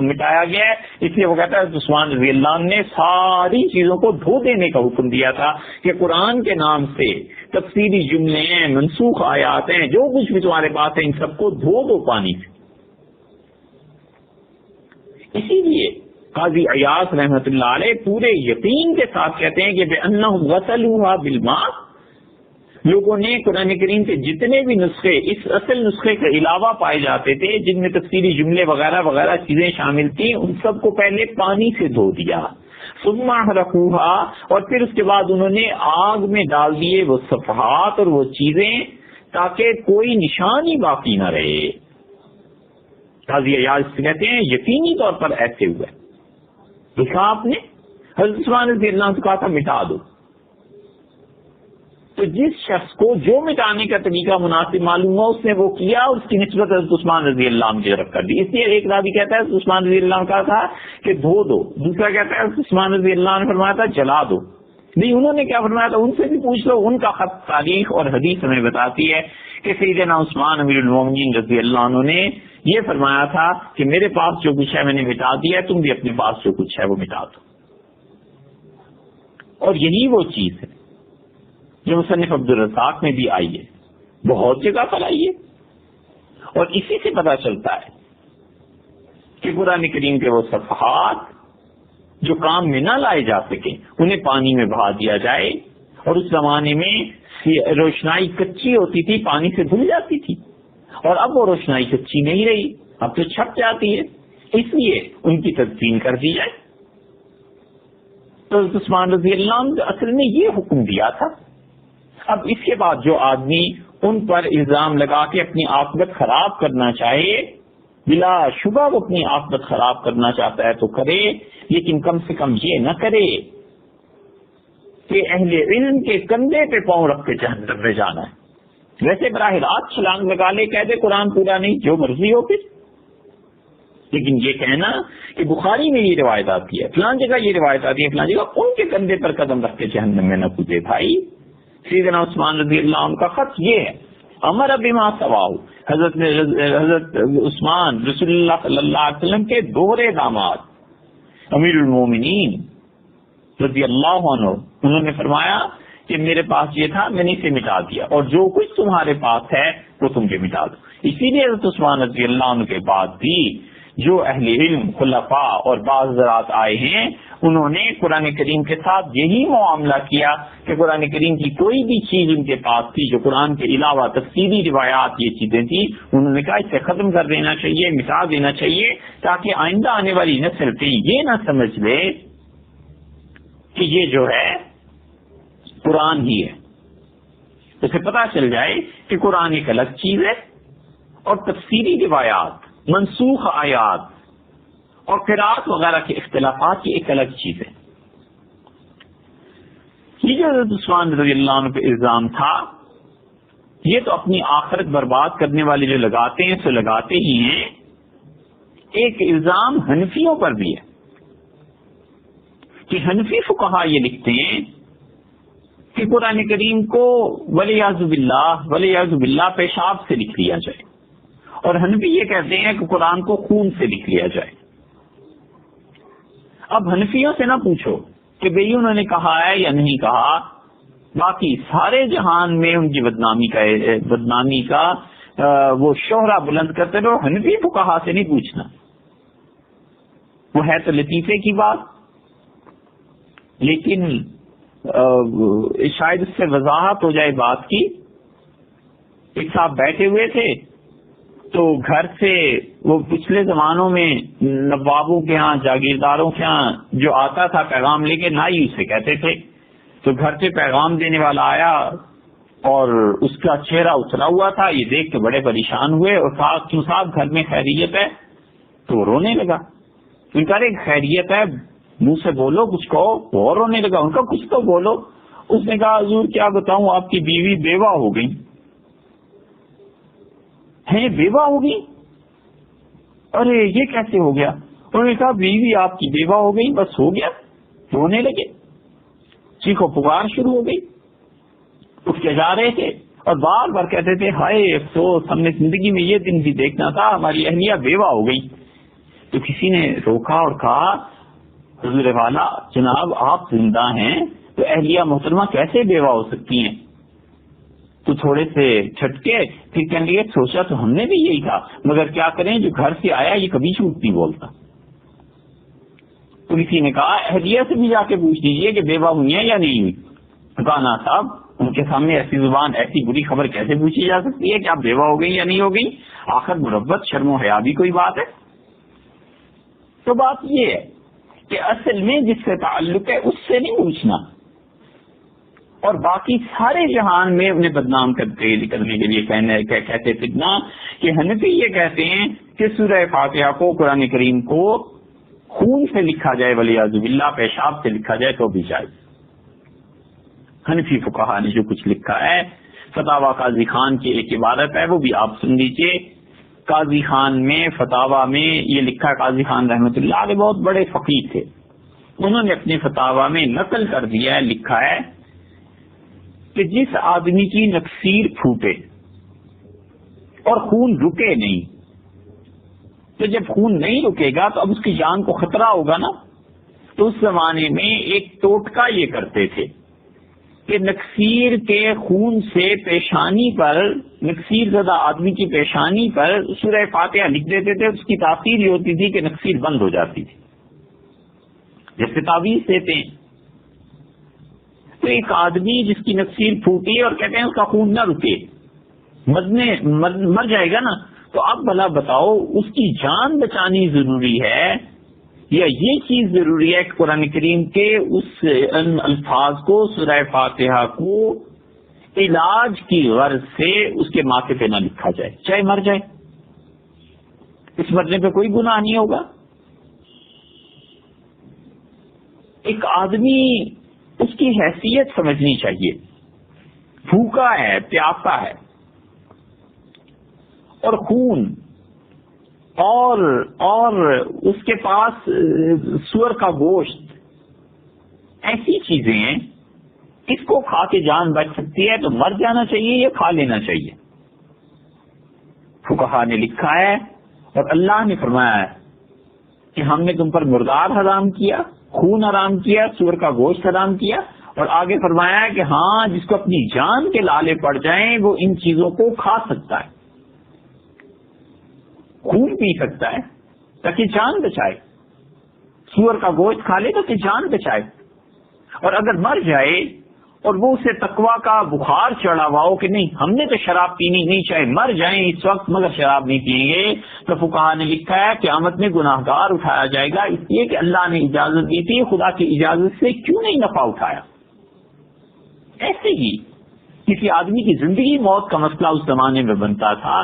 مٹایا گیا ہے، اس لیے وہ کہتا ہے عثمان رضی اللہ عنہ نے ساری چیزوں کو دھو دینے کا حکم دیا تھا کہ قرآن کے نام سے تفسیری جملے ہیں، منسوخ آیات ہیں، جو کچھ بھی تمہارے پاس ہے ان سب کو دھو دو پانی سے. اسی لیے قاضی عیاض رحمۃ اللہ علیہ پورے یقین کے ساتھ کہتے ہیں کہ بِأَنَّهُمْ غَسَلُوهَا بِالْمَاءِ، لوگوں نے قرآن کریم کے جتنے بھی نسخے اس اصل نسخے کے علاوہ پائے جاتے تھے جن میں تفسیری جملے وغیرہ وغیرہ چیزیں شامل تھیں، ان سب کو پہلے پانی سے دھو دیا، ثم احرقوها، اور پھر اس کے بعد انہوں نے آگ میں ڈال دیے وہ صفحات اور وہ چیزیں تاکہ کوئی نشان ہی باقی نہ رہے۔ قاضی عیاض کہتے ہیں یقینی طور پر ایسے ہوئے۔ دیکھا آپ نے حضرت عثمان رضی اللہ عنہ سے کہا تھا مٹا دو، تو جس شخص کو جو مٹانے کا طریقہ مناسب معلوم ہو اس نے وہ کیا، اس کی نسبت حضرت عثمان رضی اللہ عنہ کی طرف کر دی۔ اس لیے ایک راوی کہتا ہے حضرت عثمان رضی اللہ عنہ کا تھا کہ دھو دو، دوسرا کہتا ہے حضرت عثمان رضی اللہ عنہ نے فرمایا تھا جلا دو۔ نہیں، انہوں نے کیا فرمایا تھا ان سے بھی پوچھ لو، ان کا خط تاریخ اور حدیث ہمیں بتاتی ہے کہ سیدنا عثمان امیر المومنین رضی اللہ عنہ نے یہ فرمایا تھا کہ میرے پاس جو کچھ ہے میں نے مٹا دیا، تم بھی اپنے پاس جو کچھ ہے وہ مٹا دو۔ اور یہی وہ چیز ہے جو مصنف عبد الرزاق میں بھی آئی ہے، بہت جگہ پر آئی ہے، اور اسی سے پتہ چلتا ہے کہ قرآن کریم کے وہ صفحات جو کام میں نہ لائے جا سکیں انہیں پانی میں بہا دیا جائے، اور اس زمانے میں روشنائی کچی ہوتی تھی، پانی سے دھل جاتی تھی، اور اب وہ روشنائی کچی نہیں رہی، اب تو چھپ جاتی ہے، اس لیے ان کی تدفین کر دی جائے۔ تو عثمان رضی اللہ عنہ اصل میں یہ حکم دیا تھا۔ اب اس کے بعد جو آدمی ان پر الزام لگا کے اپنی عاقبت خراب کرنا چاہے، بلا شبہ وہ اپنی عاقبت خراب کرنا چاہتا ہے تو کرے، لیکن کم سے کم یہ نہ کرے کہ اہل علم کے کندھے پہ پاؤں رکھ کے جہنم میں جانا ہے۔ ویسے براہ راست چھلانگ لگا لے، کہہ دے قرآن پورا نہیں، جو مرضی ہو پھر، لیکن یہ کہنا کہ بخاری میں یہ روایت آتی ہے، فلان جگہ یہ روایت آتی ہے، فلان جگہ، ان کے کندھے پر قدم رکھ کے جہنم میں نہ کودے بھائی۔ سیدنا عثمان رضی اللہ عنہ کا خط یہ ہے، امر بما سواہ، حضرت عثمان رسول اللہ صلی اللہ علیہ وسلم کے دوہرے داماد امیر المومنین رضی اللہ عنہ، انہوں نے فرمایا کہ میرے پاس یہ تھا، میں نے اسے مٹا دیا، اور جو کچھ تمہارے پاس ہے وہ تم بھی مٹا دو۔ اسی لیے حضرت عثمان رضی اللہ عنہ کے بعد بھی جو اہل علم خلفاء اور بعض حضرات آئے ہیں انہوں نے قرآن کریم کے ساتھ یہی معاملہ کیا کہ قرآن کریم کی کوئی بھی چیز ان کے پاس تھی جو قرآن کے علاوہ تفصیلی روایات یہ چیزیں تھیں، انہوں نے کہا اسے ختم کر دینا چاہیے، مٹا دینا چاہیے، تاکہ آئندہ آنے والی نسل پہ یہ نہ سمجھ لے کہ یہ جو ہے قرآن ہی ہے، اسے پتہ چل جائے کہ قرآن ایک الگ چیز ہے اور تفصیلی روایات، منسوخ آیات اور قرات وغیرہ کے اختلافات کی ایک الگ چیز ہے۔ یہ جو حضرت عثمان رضی اللہ عنہ پہ الزام تھا، یہ تو اپنی آخرت برباد کرنے والے جو لگاتے ہیں سو لگاتے ہی ہیں، ایک الزام حنفیوں پر بھی ہے کہ حنفی فقہا یہ لکھتے ہیں کہ قرآن کریم کو ولیعذ باللہ پیشاب سے لکھ لیا جائے، اور حنفی یہ کہتے ہیں کہ قرآن کو خون سے لکھ لیا جائے۔ اب حنفیوں سے نہ پوچھو کہ بھئی انہوں نے کہا ہے یا نہیں کہا، باقی سارے جہان میں ان کی بدنامی کا وہ شہرہ بلند کرتے رہو، حنفی فقہا سے نہیں پوچھنا۔ وہ ہے تو لطیفے کی بات، لیکن شاید اس سے وضاحت ہو جائے بات کی۔ ایک صاحب بیٹھے ہوئے تھے تو گھر سے وہ پچھلے زمانوں میں نوابوں کے ہاں جاگیرداروں کے ہاں جو آتا تھا پیغام لے کے، نائی اسے کہتے تھے، تو گھر سے پیغام دینے والا آیا اور اس کا چہرہ اترا ہوا تھا، یہ دیکھ کے بڑے پریشان ہوئے اور کہا کیوں صاحب گھر میں خیریت ہے؟ تو رونے لگا۔ ان کا خیریت ہے، منہ سے بولو کچھ کہو، وہ رونے لگا۔ ان کا کچھ تو بولو۔ اس نے کہا حضور کیا بتاؤں، آپ کی بیوی بیوہ ہو گئی ہے۔ بیوہ ہو گئی؟ ارے یہ کیسے ہو گیا؟ انہوں نے کہا بیوی آپ کی بیوہ ہو گئی، بس ہو گیا۔ رونے لگے، چیخو پکار شروع ہو گئی، اٹھ کے جا رہے تھے اور بار بار کہتے تھے ہائے افسوس، ہم نے زندگی میں یہ دن بھی دیکھنا تھا، ہماری اہلیہ بیوہ ہو گئی۔ تو کسی نے روکا اور کہا حضور والا جناب آپ زندہ ہیں تو اہلیہ محترمہ کیسے بیوہ ہو سکتی ہیں؟ تو تھوڑے سے چھٹکے، پھر کہنے لگے سوچا تو ہم نے بھی یہی تھا، مگر کیا کریں جو گھر سے آیا یہ کبھی جھوٹ نہیں بولتا۔ تو کسی نے کہا اہلیہ سے بھی جا کے پوچھ لیجیے کہ بیوہ ہوئی ہیں یا نہیں ہوئی۔ کہا نا صاحب ان کے سامنے ایسی زبان ایسی بری خبر کیسے پوچھی جا سکتی ہے کہ آپ بیوہ ہو گئی یا نہیں ہو گئی؟ آخر مربت شرم و حیا بھی کوئی بات ہے؟ تو بات یہ ہے کہ اصل میں جس سے تعلق ہے اس سے نہیں پوچھنا، اور باقی سارے جہان میں انہیں بدنام کرنے کے لیے کہتے فتنہ کہ حنفی یہ کہتے ہیں کہ سورہ فاتحہ کو قرآن کریم کو خون سے لکھا جائے ولیعذ باللہ، پیشاب سے لکھا جائے تو بھی جائز۔ حنفی فقہا نے جو کچھ لکھا ہے، فتاوی قاضی خان کی ایک عبارت ہے وہ بھی آپ سن لیجئے۔ قاضی خان میں فتاوی میں یہ لکھا، قاضی خان رحمۃ اللہ علیہ بہت بڑے فقیہ تھے، انہوں نے اپنے فتاوی میں نقل کر دیا ہے، لکھا ہے کہ جس آدمی کی نکسیر پھوٹے اور خون رکے نہیں، تو جب خون نہیں رکے گا تو اب اس کی جان کو خطرہ ہوگا نا، تو اس زمانے میں ایک ٹوٹکا یہ کرتے تھے کہ نکسیر کے خون سے پیشانی پر، نکسیر زدہ آدمی کی پیشانی پر سورہ فاتحہ لکھ دیتے تھے، اس کی تاثیر یہ ہوتی تھی کہ نکسیر بند ہو جاتی تھی، جیسے تعویذ دیتے ہیں۔ تو ایک آدمی جس کی نکسیر پھوٹی اور کہتے ہیں اس کا خون نہ رکے، مر جائے گا نا، تو اب بھلا بتاؤ اس کی جان بچانی ضروری ہے یا یہ چیز ضروری ہے کہ قرآن کریم کے اس الفاظ کو، سورہ فاتحہ کو علاج کی غرض سے اس کے ماتھے پہ نہ لکھا جائے، چاہے مر جائے، اس مرنے پہ کوئی گناہ نہیں ہوگا۔ ایک آدمی اس کی حیثیت سمجھنی چاہیے، بھوکا ہے، پیاسا ہے، اور خون اور اس کے پاس سور کا گوشت، ایسی چیزیں ہیں، اس کو کھا کے جان بچ سکتی ہے تو مر جانا چاہیے یا کھا لینا چاہیے؟ فقہا نے لکھا ہے اور اللہ نے فرمایا ہے کہ ہم نے تم پر مردار حرام کیا، خون حرام کیا، سور کا گوشت حرام کیا، اور آگے فرمایا ہے کہ ہاں جس کو اپنی جان کے لالے پڑ جائیں وہ ان چیزوں کو کھا سکتا ہے، خون پی سکتا ہے تاکہ جان بچائے، سور کا گوشت کھا لے تاکہ جان بچائے، اور اگر مر جائے اور وہ اسے تقویٰ کا بخار چڑھا ہوا ہو کہ نہیں ہم نے تو شراب پینی نہیں، چاہے مر جائیں اس وقت مگر شراب نہیں پیئیں گے، تو فقہا نے لکھا ہے قیامت میں گناہ گار اٹھایا جائے گا، اس لیے کہ اللہ نے اجازت دی تھی، خدا کی اجازت سے کیوں نہیں نفع اٹھایا۔ ایسے ہی کسی آدمی کی زندگی موت کا مسئلہ اس زمانے میں بنتا تھا،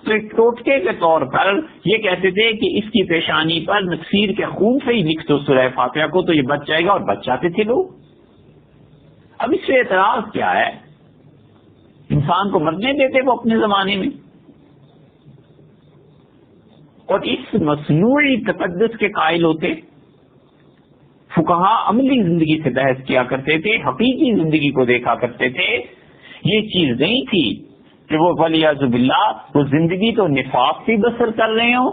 تو ایک ٹوٹکے کے طور پر یہ کہتے تھے کہ اس کی پیشانی پر نکسیر کے خون سے ہی لکھ دو سورہ فاتحہ کو تو یہ بچ جائے گا، اور بچ جاتے تھے لوگ۔ اب اس سے اعتراض کیا ہے؟ انسان کو مرنے دیتے وہ اپنے زمانے میں، اور اس مصنوعی تقدس کے قائل ہوتے۔ فقہا عملی زندگی سے بحث کیا کرتے تھے، حقیقی زندگی کو دیکھا کرتے تھے، یہ چیز نہیں تھی کہ وہ ولیعذ باللہ وہ زندگی تو نفاق سے بسر کر رہے ہوں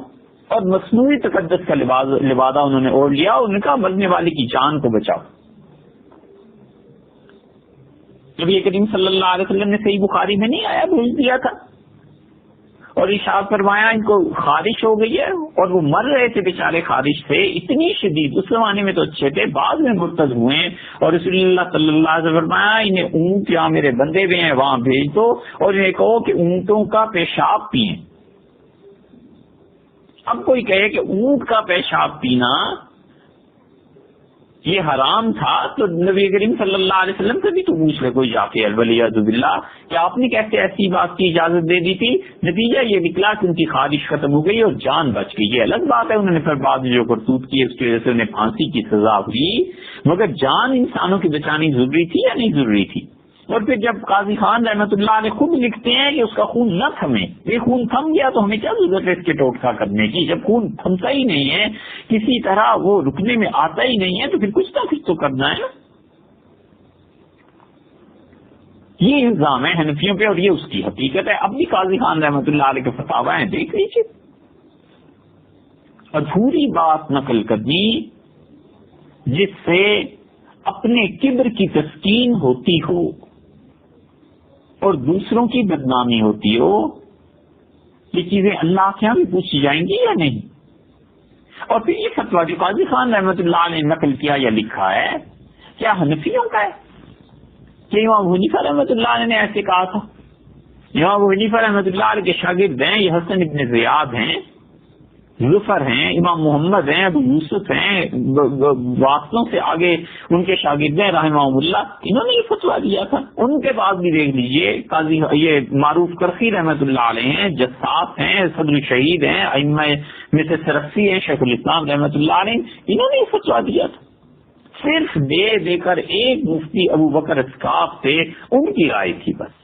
اور مصنوعی تقدس کا لبادہ انہوں نے اوڑھ لیا، ان کا مرنے والے کی جان کو بچاؤ۔ نبی کریم صلی اللہ علیہ وسلم نے صحیح بخاری میں نہیں آیا بھیج دیا تھا اور ارشاد فرمایا ان کو خارش ہو گئی ہے، اور وہ مر رہے تھے بیچارے خارش سے، اتنی شدید، اس زمانے میں تو اچھے تھے، بعد میں مرتد ہوئے، اور رسول اللہ صلی اللہ علیہ وسلم فرمایا انہیں اونٹ یہاں میرے بندے بھی ہیں وہاں بھیج دو اور انہیں کہو کہ اونٹوں کا پیشاب پئیں۔ اب کوئی کہے کہ اونٹ کا پیشاب پینا یہ حرام تھا تو نبی کریم صلی اللہ علیہ وسلم سے بھی تو پوچھ لے کوئی جا کے ولیعذ باللہ کہ آپ نے کیسے ایسی بات کی اجازت دے دی تھی، نتیجہ یہ نکلا کہ ان کی خارش ختم ہو گئی اور جان بچ گئی۔ یہ الگ بات ہے انہوں نے پھر بعد جو کرتوت کی اس کی وجہ سے انہیں پھانسی کی سزا ہوئی، مگر جان انسانوں کی بچانی ضروری تھی یا نہیں ضروری تھی؟ اور پھر جب قاضی خان رحمۃ اللہ علیہ خود لکھتے ہیں کہ اس کا خون نہ تھمے، یہ خون تھم گیا تو ہمیں کیا ضرورت ہے اس کے ٹوٹکا کرنے کی؟ جب خون تھمتا ہی نہیں ہے، کسی طرح وہ رکنے میں آتا ہی نہیں ہے، تو پھر کچھ نہ کچھ تو کرنا ہے۔ یہ الزام ہے حنفیوں پہ اور یہ اس کی حقیقت ہے۔ اب بھی قاضی خان رحمۃ اللہ علیہ کے فتاوی ہیں، دیکھ لیجیے، اور پوری بات نقل کرنی جس سے اپنے کبر کی تسکین ہوتی ہو اور دوسروں کی بدنامی ہوتی ہو، یہ چیزیں اللہ کے یہاں بھی پوچھی جائیں گی یا نہیں؟ اور پھر یہ فتویٰ جو قاضی خان رحمۃ اللہ نے نقل کیا یا لکھا ہے، کیا حنفیوں کا ہے؟ کہ امام ابو حنیفہ رحمۃ اللہ علیہ نے ایسے کہا تھا؟ امام ابو حنیفہ رحمۃ اللہ علیہ کے شاگرد ہیں یہ حسن ابن زیاد ہیں، ظفر ہیں، امام محمد ہیں، ابو یوسف ہیں، واسطوں سے آگے ان کے شاگرد ہیں رحمہ اللہ، انہوں نے یہ فتویٰ دیا تھا۔ ان کے بعد بھی دیکھ لیجئے قاضی یہ معروف کرخی رحمۃ اللہ علیہ ہیں، جساس ہیں، صدر شہید ہیں، ائمہ میں سے سرخسی ہیں شیخ الاسلام رحمۃ اللہ علیہ، انہوں نے یہ فتویٰ دیا تھا۔ صرف دے کر ایک مفتی ابو بکر اسقاف تھے، ان کی رائے تھی بس۔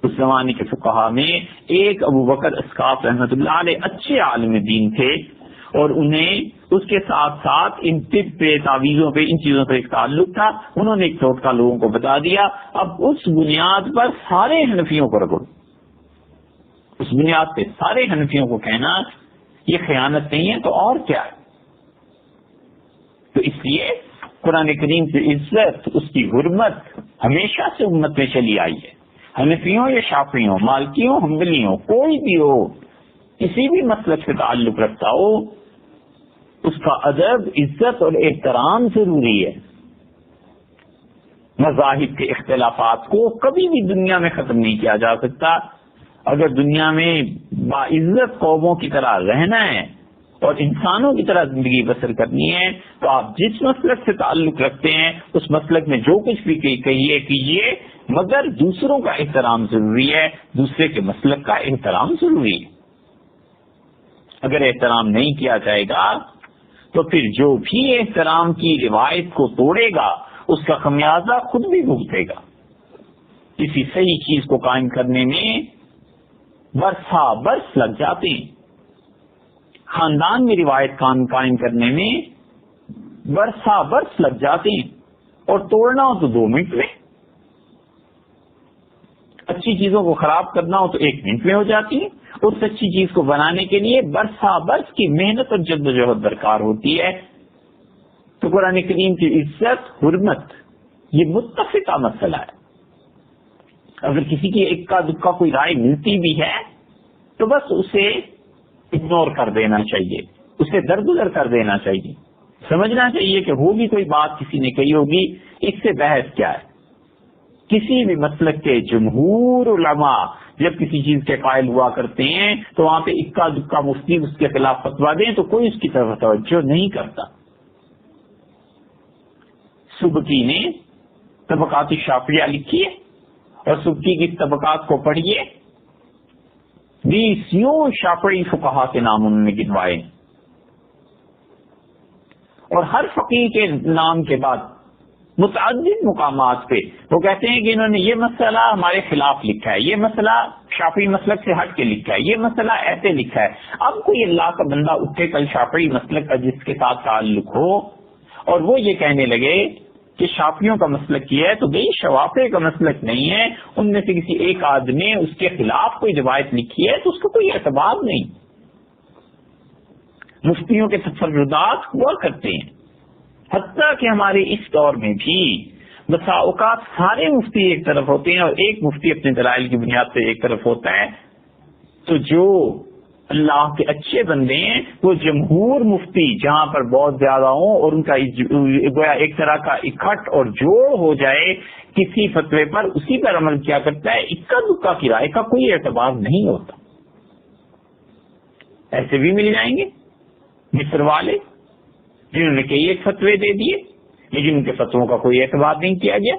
اس زمانے کے فقہا میں ایک ابو بکر اسقاف رحمۃ اللہ علیہ اچھے عالم دین تھے، اور انہیں اس کے ساتھ ساتھ ان طب پہ، تعویذوں پہ، ان چیزوں پہ ایک تعلق تھا۔ انہوں نے ایک ٹوٹکا لوگوں کو بتا دیا، اب اس بنیاد پر سارے حنفیوں کو رگڑو، اس بنیاد پہ سارے حنفیوں کو کہنا یہ خیانت نہیں ہے تو اور کیا ہے؟ تو اس لیے قرآن کریم کی عزت، اس کی حرمت ہمیشہ سے امت میں چلی آئی ہے۔ حنفیوں یا شافعیوں، مالکیوں، حنبلیوں، کوئی بھی ہو، کسی بھی مسلک سے تعلق رکھتا ہو، اس کا ادب، عزت اور احترام ضروری ہے۔ مذاہب کے اختلافات کو کبھی بھی دنیا میں ختم نہیں کیا جا سکتا۔ اگر دنیا میں باعزت قوموں کی طرح رہنا ہے اور انسانوں کی طرح زندگی بسر کرنی ہے تو آپ جس مسلک سے تعلق رکھتے ہیں اس مسلک میں جو کچھ بھی کہیے کیجیے، مگر دوسروں کا احترام ضروری ہے، دوسرے کے مسلک کا احترام ضروری ہے۔ اگر احترام نہیں کیا جائے گا تو پھر جو بھی احترام کی روایت کو توڑے گا اس کا خمیازہ خود بھی بھگتے گا۔ کسی صحیح چیز کو قائم کرنے میں برسا برس لگ جاتے ہیں، خاندان میں روایت قائم کرنے میں برسا برس لگ جاتے ہیں، اور توڑنا ہو تو 2 منٹ میں، اچھی چیزوں کو خراب کرنا ہو تو 1 منٹ میں ہو جاتی ہے، اور سچی چیز کو بنانے کے لیے برسا برس کی محنت اور جدوجہد درکار ہوتی ہے۔ تو قرآن کریم کی عزت، حرمت یہ متفقہ مسئلہ ہے۔ اگر کسی کی اکا دکا کوئی رائے ملتی بھی ہے تو بس اسے اگنور کر دینا چاہیے، اسے درگزر کر دینا چاہیے، سمجھنا چاہیے کہ ہوگی کوئی بات کسی نے کہی ہوگی، اس سے بحث کیا ہے۔ کسی بھی مسلک کے جمہور علماء جب کسی چیز کے قائل ہوا کرتے ہیں تو وہاں پہ اکا دکا مفتی اس کے خلاف فتویٰ دیں تو کوئی اس کی طرف توجہ نہیں کرتا۔ سبکی نے طبقات شافعیہ لکھی ہے، اور سبکی کی طبقات کو پڑھیے، 20 شافعی فقہا کے نام انہوں نے گنوائے، اور ہر فقیہ کے نام کے بعد متعدد مقامات پہ وہ کہتے ہیں کہ انہوں نے یہ مسئلہ ہمارے خلاف لکھا ہے، یہ مسئلہ شافعی مسلک سے ہٹ کے لکھا ہے، یہ مسئلہ ایسے لکھا ہے۔ اب کوئی اللہ کا بندہ اٹھے کل شافعی مسلک کا جس کے ساتھ تعلق ہو اور وہ یہ کہنے لگے کہ شافعیوں کا مسلک یہ ہے تو بھئی شوافع کا مسلک نہیں ہے، ان میں سے کسی ایک آدمی نے اس کے خلاف کوئی روایت لکھی ہے تو اس کا کوئی اعتبار نہیں۔ مفتیوں کے تفردات ہوا کرتے ہیں، حتیٰ کہ ہمارے اس دور میں بھی بسا اوقات سارے مفتی ایک طرف ہوتے ہیں اور ایک مفتی اپنے دلائل کی بنیاد پہ ایک طرف ہوتا ہے، تو جو اللہ کے اچھے بندے ہیں وہ جمہور مفتی جہاں پر بہت زیادہ ہوں اور ان کا گویا ایک طرح کا اکٹھ اور جوڑ ہو جائے کسی فتوے پر، اسی پر عمل کیا کرتا ہے، اکا دکا کی رائے کا کوئی اعتبار نہیں ہوتا۔ ایسے بھی مل جائیں گے مصر والے جنہوں نے کئی ایک فتوے دے دیے لیکن ان کے فتووں کا کوئی اعتبار نہیں کیا گیا۔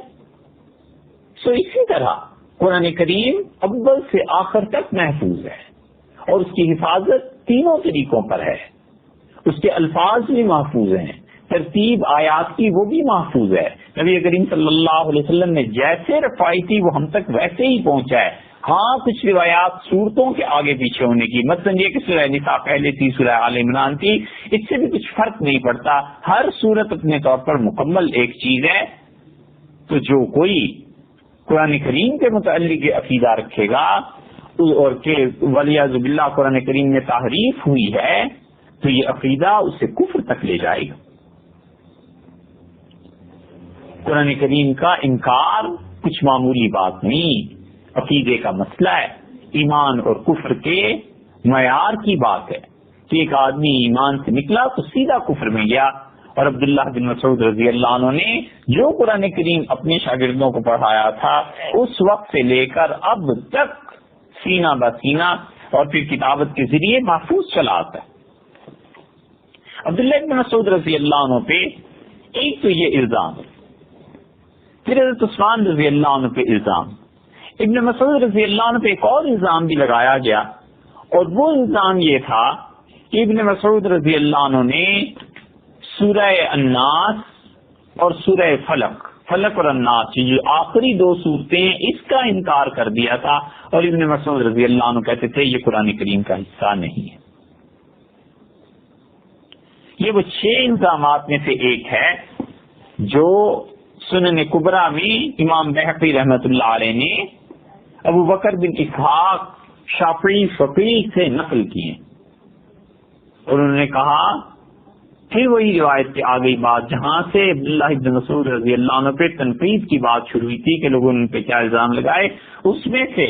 سو اسی طرح قرآن کریم اول سے آخر تک محفوظ ہے اور اس کی حفاظت تینوں طریقوں پر ہے، اس کے الفاظ بھی محفوظ ہیں، ترتیب آیات کی وہ بھی محفوظ ہے، نبی کریم صلی اللہ علیہ وسلم نے جیسے رفائی تھی وہ ہم تک ویسے ہی پہنچا ہے۔ ہاں کچھ روایات صورتوں کے آگے پیچھے ہونے کی، مثلا یہ کہ سورہ نساء پہلے تھی، سورہ آل عمران تھی، اس سے بھی کچھ فرق نہیں پڑتا، ہر صورت اپنے طور پر مکمل ایک چیز ہے۔ تو جو کوئی قرآن کریم کے متعلق عقیدہ رکھے گا اور کہ ولیعذ باللہ قرآن کریم میں تحریف ہوئی ہے تو یہ عقیدہ اسے کفر تک لے جائے گا۔ قرآن کریم کا انکار کچھ معمولی بات نہیں، عقیدے کا مسئلہ ہے، ایمان اور کفر کے معیار کی بات ہے کہ ایک آدمی ایمان سے نکلا تو سیدھا کفر میں گیا، اور عبداللہ بن مسعود رضی اللہ عنہ نے جو قرآن کریم اپنے شاگردوں کو پڑھایا تھا اس وقت سے لے کر اب تک سینہ بہ سینہ اور پھر کتابت کے ذریعے محفوظ چلا آتا ہے۔ عبداللہ بن مسعود رضی اللہ عنہ پہ ایک تو یہ الزام، پھر حضرت عثمان رضی اللہ عنہ پہ الزام، ابن مسعود رضی اللہ عنہ پہ ایک اور الزام بھی لگایا گیا، اور وہ الزام یہ تھا کہ ابن مسعود رضی اللہ عنہ نے سورہ الناس اور سورہ فلق اور الناس جو آخری دو صورتیں ہیں اس کا انکار کر دیا تھا، اور ابن مسعود رضی اللہ عنہ کہتے تھے یہ قرآن کریم کا حصہ نہیں ہے۔ یہ وہ 6 الزامات میں سے ایک ہے جو سنن کبریٰ میں امام بہقی رحمۃ اللہ علیہ نے ابو بکر بن اسحاق شافعی فقیہ سے نقل کیے، اور انہوں نے کہا پھر وہی روایت پہ آ گئی بات جہاں سے عبداللہ بن مسعود رضی اللہ عنہ پہ تنقید کی بات شروع ہوئی تھی کہ لوگوں نے ان پہ کیا الزام لگائے، اس میں سے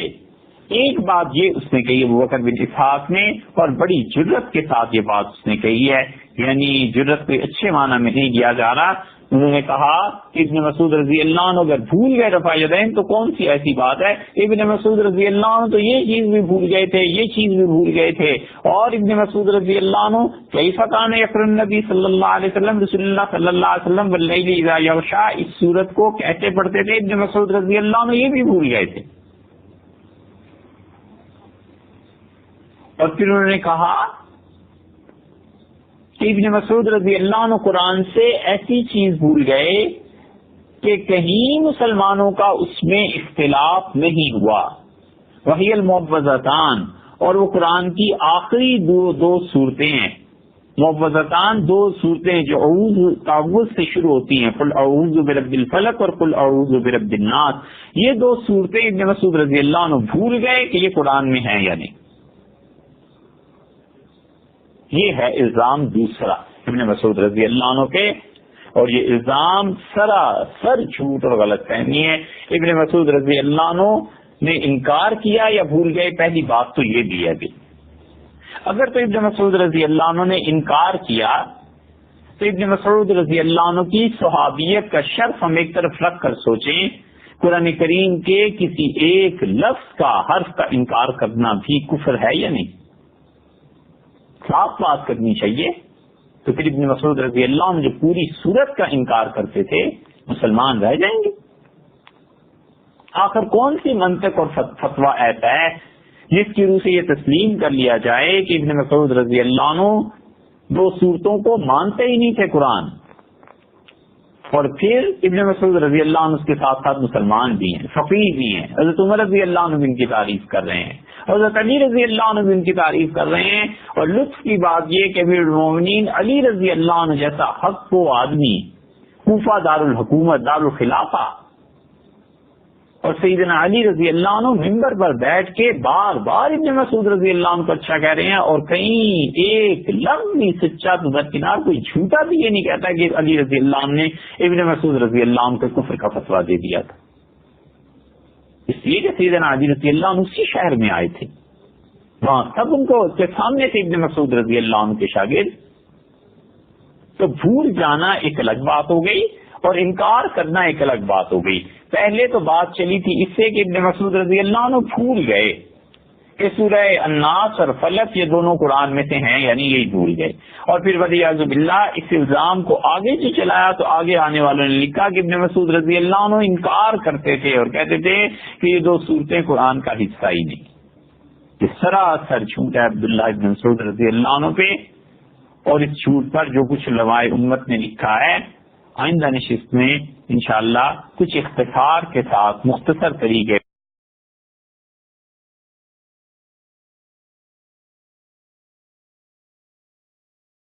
ایک بات یہ اس نے کہی ابو بکر بن اسحاق نے، اور بڑی جرت کے ساتھ یہ بات اس نے کہی ہے، یعنی جرت کوئی اچھے معنی میں نہیں دیا جا رہا۔ انہوں نے کہا کہ ابن مسعود رضی اللہ عنہ اگر بھول گئے رفع یدین تو کون سی ایسی بات ہے، ابن مسعود رضی اللہ عنہ تو یہ چیز بھی بھول گئے تھے، یہ چیز بھی بھول گئے تھے، اور ابن مسعود رضی اللہ عنہ کیف کان یقرأ النبی صلی اللہ علیہ وسلم رسول اللہ صلی اللہ علیہ وسلم واللیل اذا یغشی، اس سورت کو کیسے پڑھتے تھے ابن مسعود رضی اللہ عنہ یہ بھی بھول گئے تھے۔ اور پھر انہوں نے کہا کہ ابن مسعود رضی اللہ عنہ قرآن سے ایسی چیز بھول گئے کہ کہیں مسلمانوں کا اس میں اختلاف نہیں ہوا، وہی المعوذتان، اور وہ قرآن کی آخری دو صورتیں ہیں، معوذتان 2 صورتیں جو تعوذ سے شروع ہوتی ہیں، قل اعوذ برب الفلق اور قل اعوذ برب الناس، یہ 2 صورتیں ابن مسعود رضی اللہ عنہ بھول گئے کہ یہ قرآن میں ہیں یا نہیں۔ یہ ہے الزام دوسرا ابن مسعود رضی اللہ عنہ پہ، اور یہ الزام سراسر جھوٹ اور غلط فہمی ہے۔ ابن مسعود رضی اللہ عنہ نے انکار کیا یا بھول گئے، پہلی بات تو یہ بھی ہے بھی اگر تو ابن مسعود رضی اللہ عنہ نے انکار کیا تو ابن مسعود رضی اللہ عنہ کی صحابیت کا شرف ہم ایک طرف رکھ کر سوچیں، قرآن کریم کے کسی ایک لفظ کا حرف کا انکار کرنا بھی کفر ہے یا نہیں؟ صاف بات کرنی چاہیے۔ تو پھر ابن مسعود رضی اللہ عنہ جو پوری سورت کا انکار کرتے تھے مسلمان رہ جائیں گے؟ آخر کون سی منطق اور فتویٰ ایسا ہے جس کی روح سے یہ تسلیم کر لیا جائے کہ ابن مسعود رضی اللہ عنہ 2 صورتوں کو مانتے ہی نہیں تھے قرآن، اور پھر ابن مسعود رضی اللہ عنہ اس کے ساتھ ساتھ مسلمان بھی ہیں، فقیہ بھی ہیں، حضرت عمر رضی اللہ عنہ بھی ان کی تعریف کر رہے ہیں، حضرت علی رضی اللہ عنہ بھی ان کی تعریف کر رہے ہیں، اور لطف کی بات یہ کہ امیر المومنین علی رضی اللہ عنہ جیسا حق و آدمی، کوفہ دارالحکومت دارالخلافہ، اور سیدنا علی رضی اللہ عنہ ممبر پر بیٹھ کے بار بار ابن مسعود رضی اللہ عنہ کو اچھا کہہ رہے ہیں، اور کہیں ایک لفظ بھی سچا تو درکنار کوئی جھوٹا بھی یہ نہیں کہتا کہ علی رضی اللہ عنہ نے ابن مسعود رضی اللہ عنہ کو کفر کا فتویٰ دے دیا تھا، اس لیے کہ سیدنا علی رضی اللہ عنہ اسی شہر میں آئے تھے، وہاں سب ان کو کے سامنے تھے ابن مسعود رضی اللہ عنہ کے شاگرد۔ تو بھول جانا ایک الگ بات ہو گئی اور انکار کرنا ایک الگ بات ہو گئی۔ پہلے تو بات چلی تھی اس سے کہ ابن مسعود رضی اللہ عنہ بھول گئے کہ سورہ الناس اور فلق یہ دونوں قرآن میں سے ہیں، یعنی یہی بھول گئے، اور پھر والعیاذ باللہ اس الزام کو آگے جو چلایا تو آگے آنے والوں نے لکھا کہ ابن مسعود رضی اللہ عنہ انکار کرتے تھے اور کہتے تھے کہ یہ 2 صورتیں قرآن کا حصہ ہی نہیں۔ یہ سراسر جھوٹ ہے عبداللہ ابن مسعود رضی اللہ عنہ پہ، اور اس جھوٹ پر جو کچھ علماء امت نے لکھا ہے آئندہ نشست میں انشاءاللہ کچھ اختصار کے ساتھ مختصر طریقے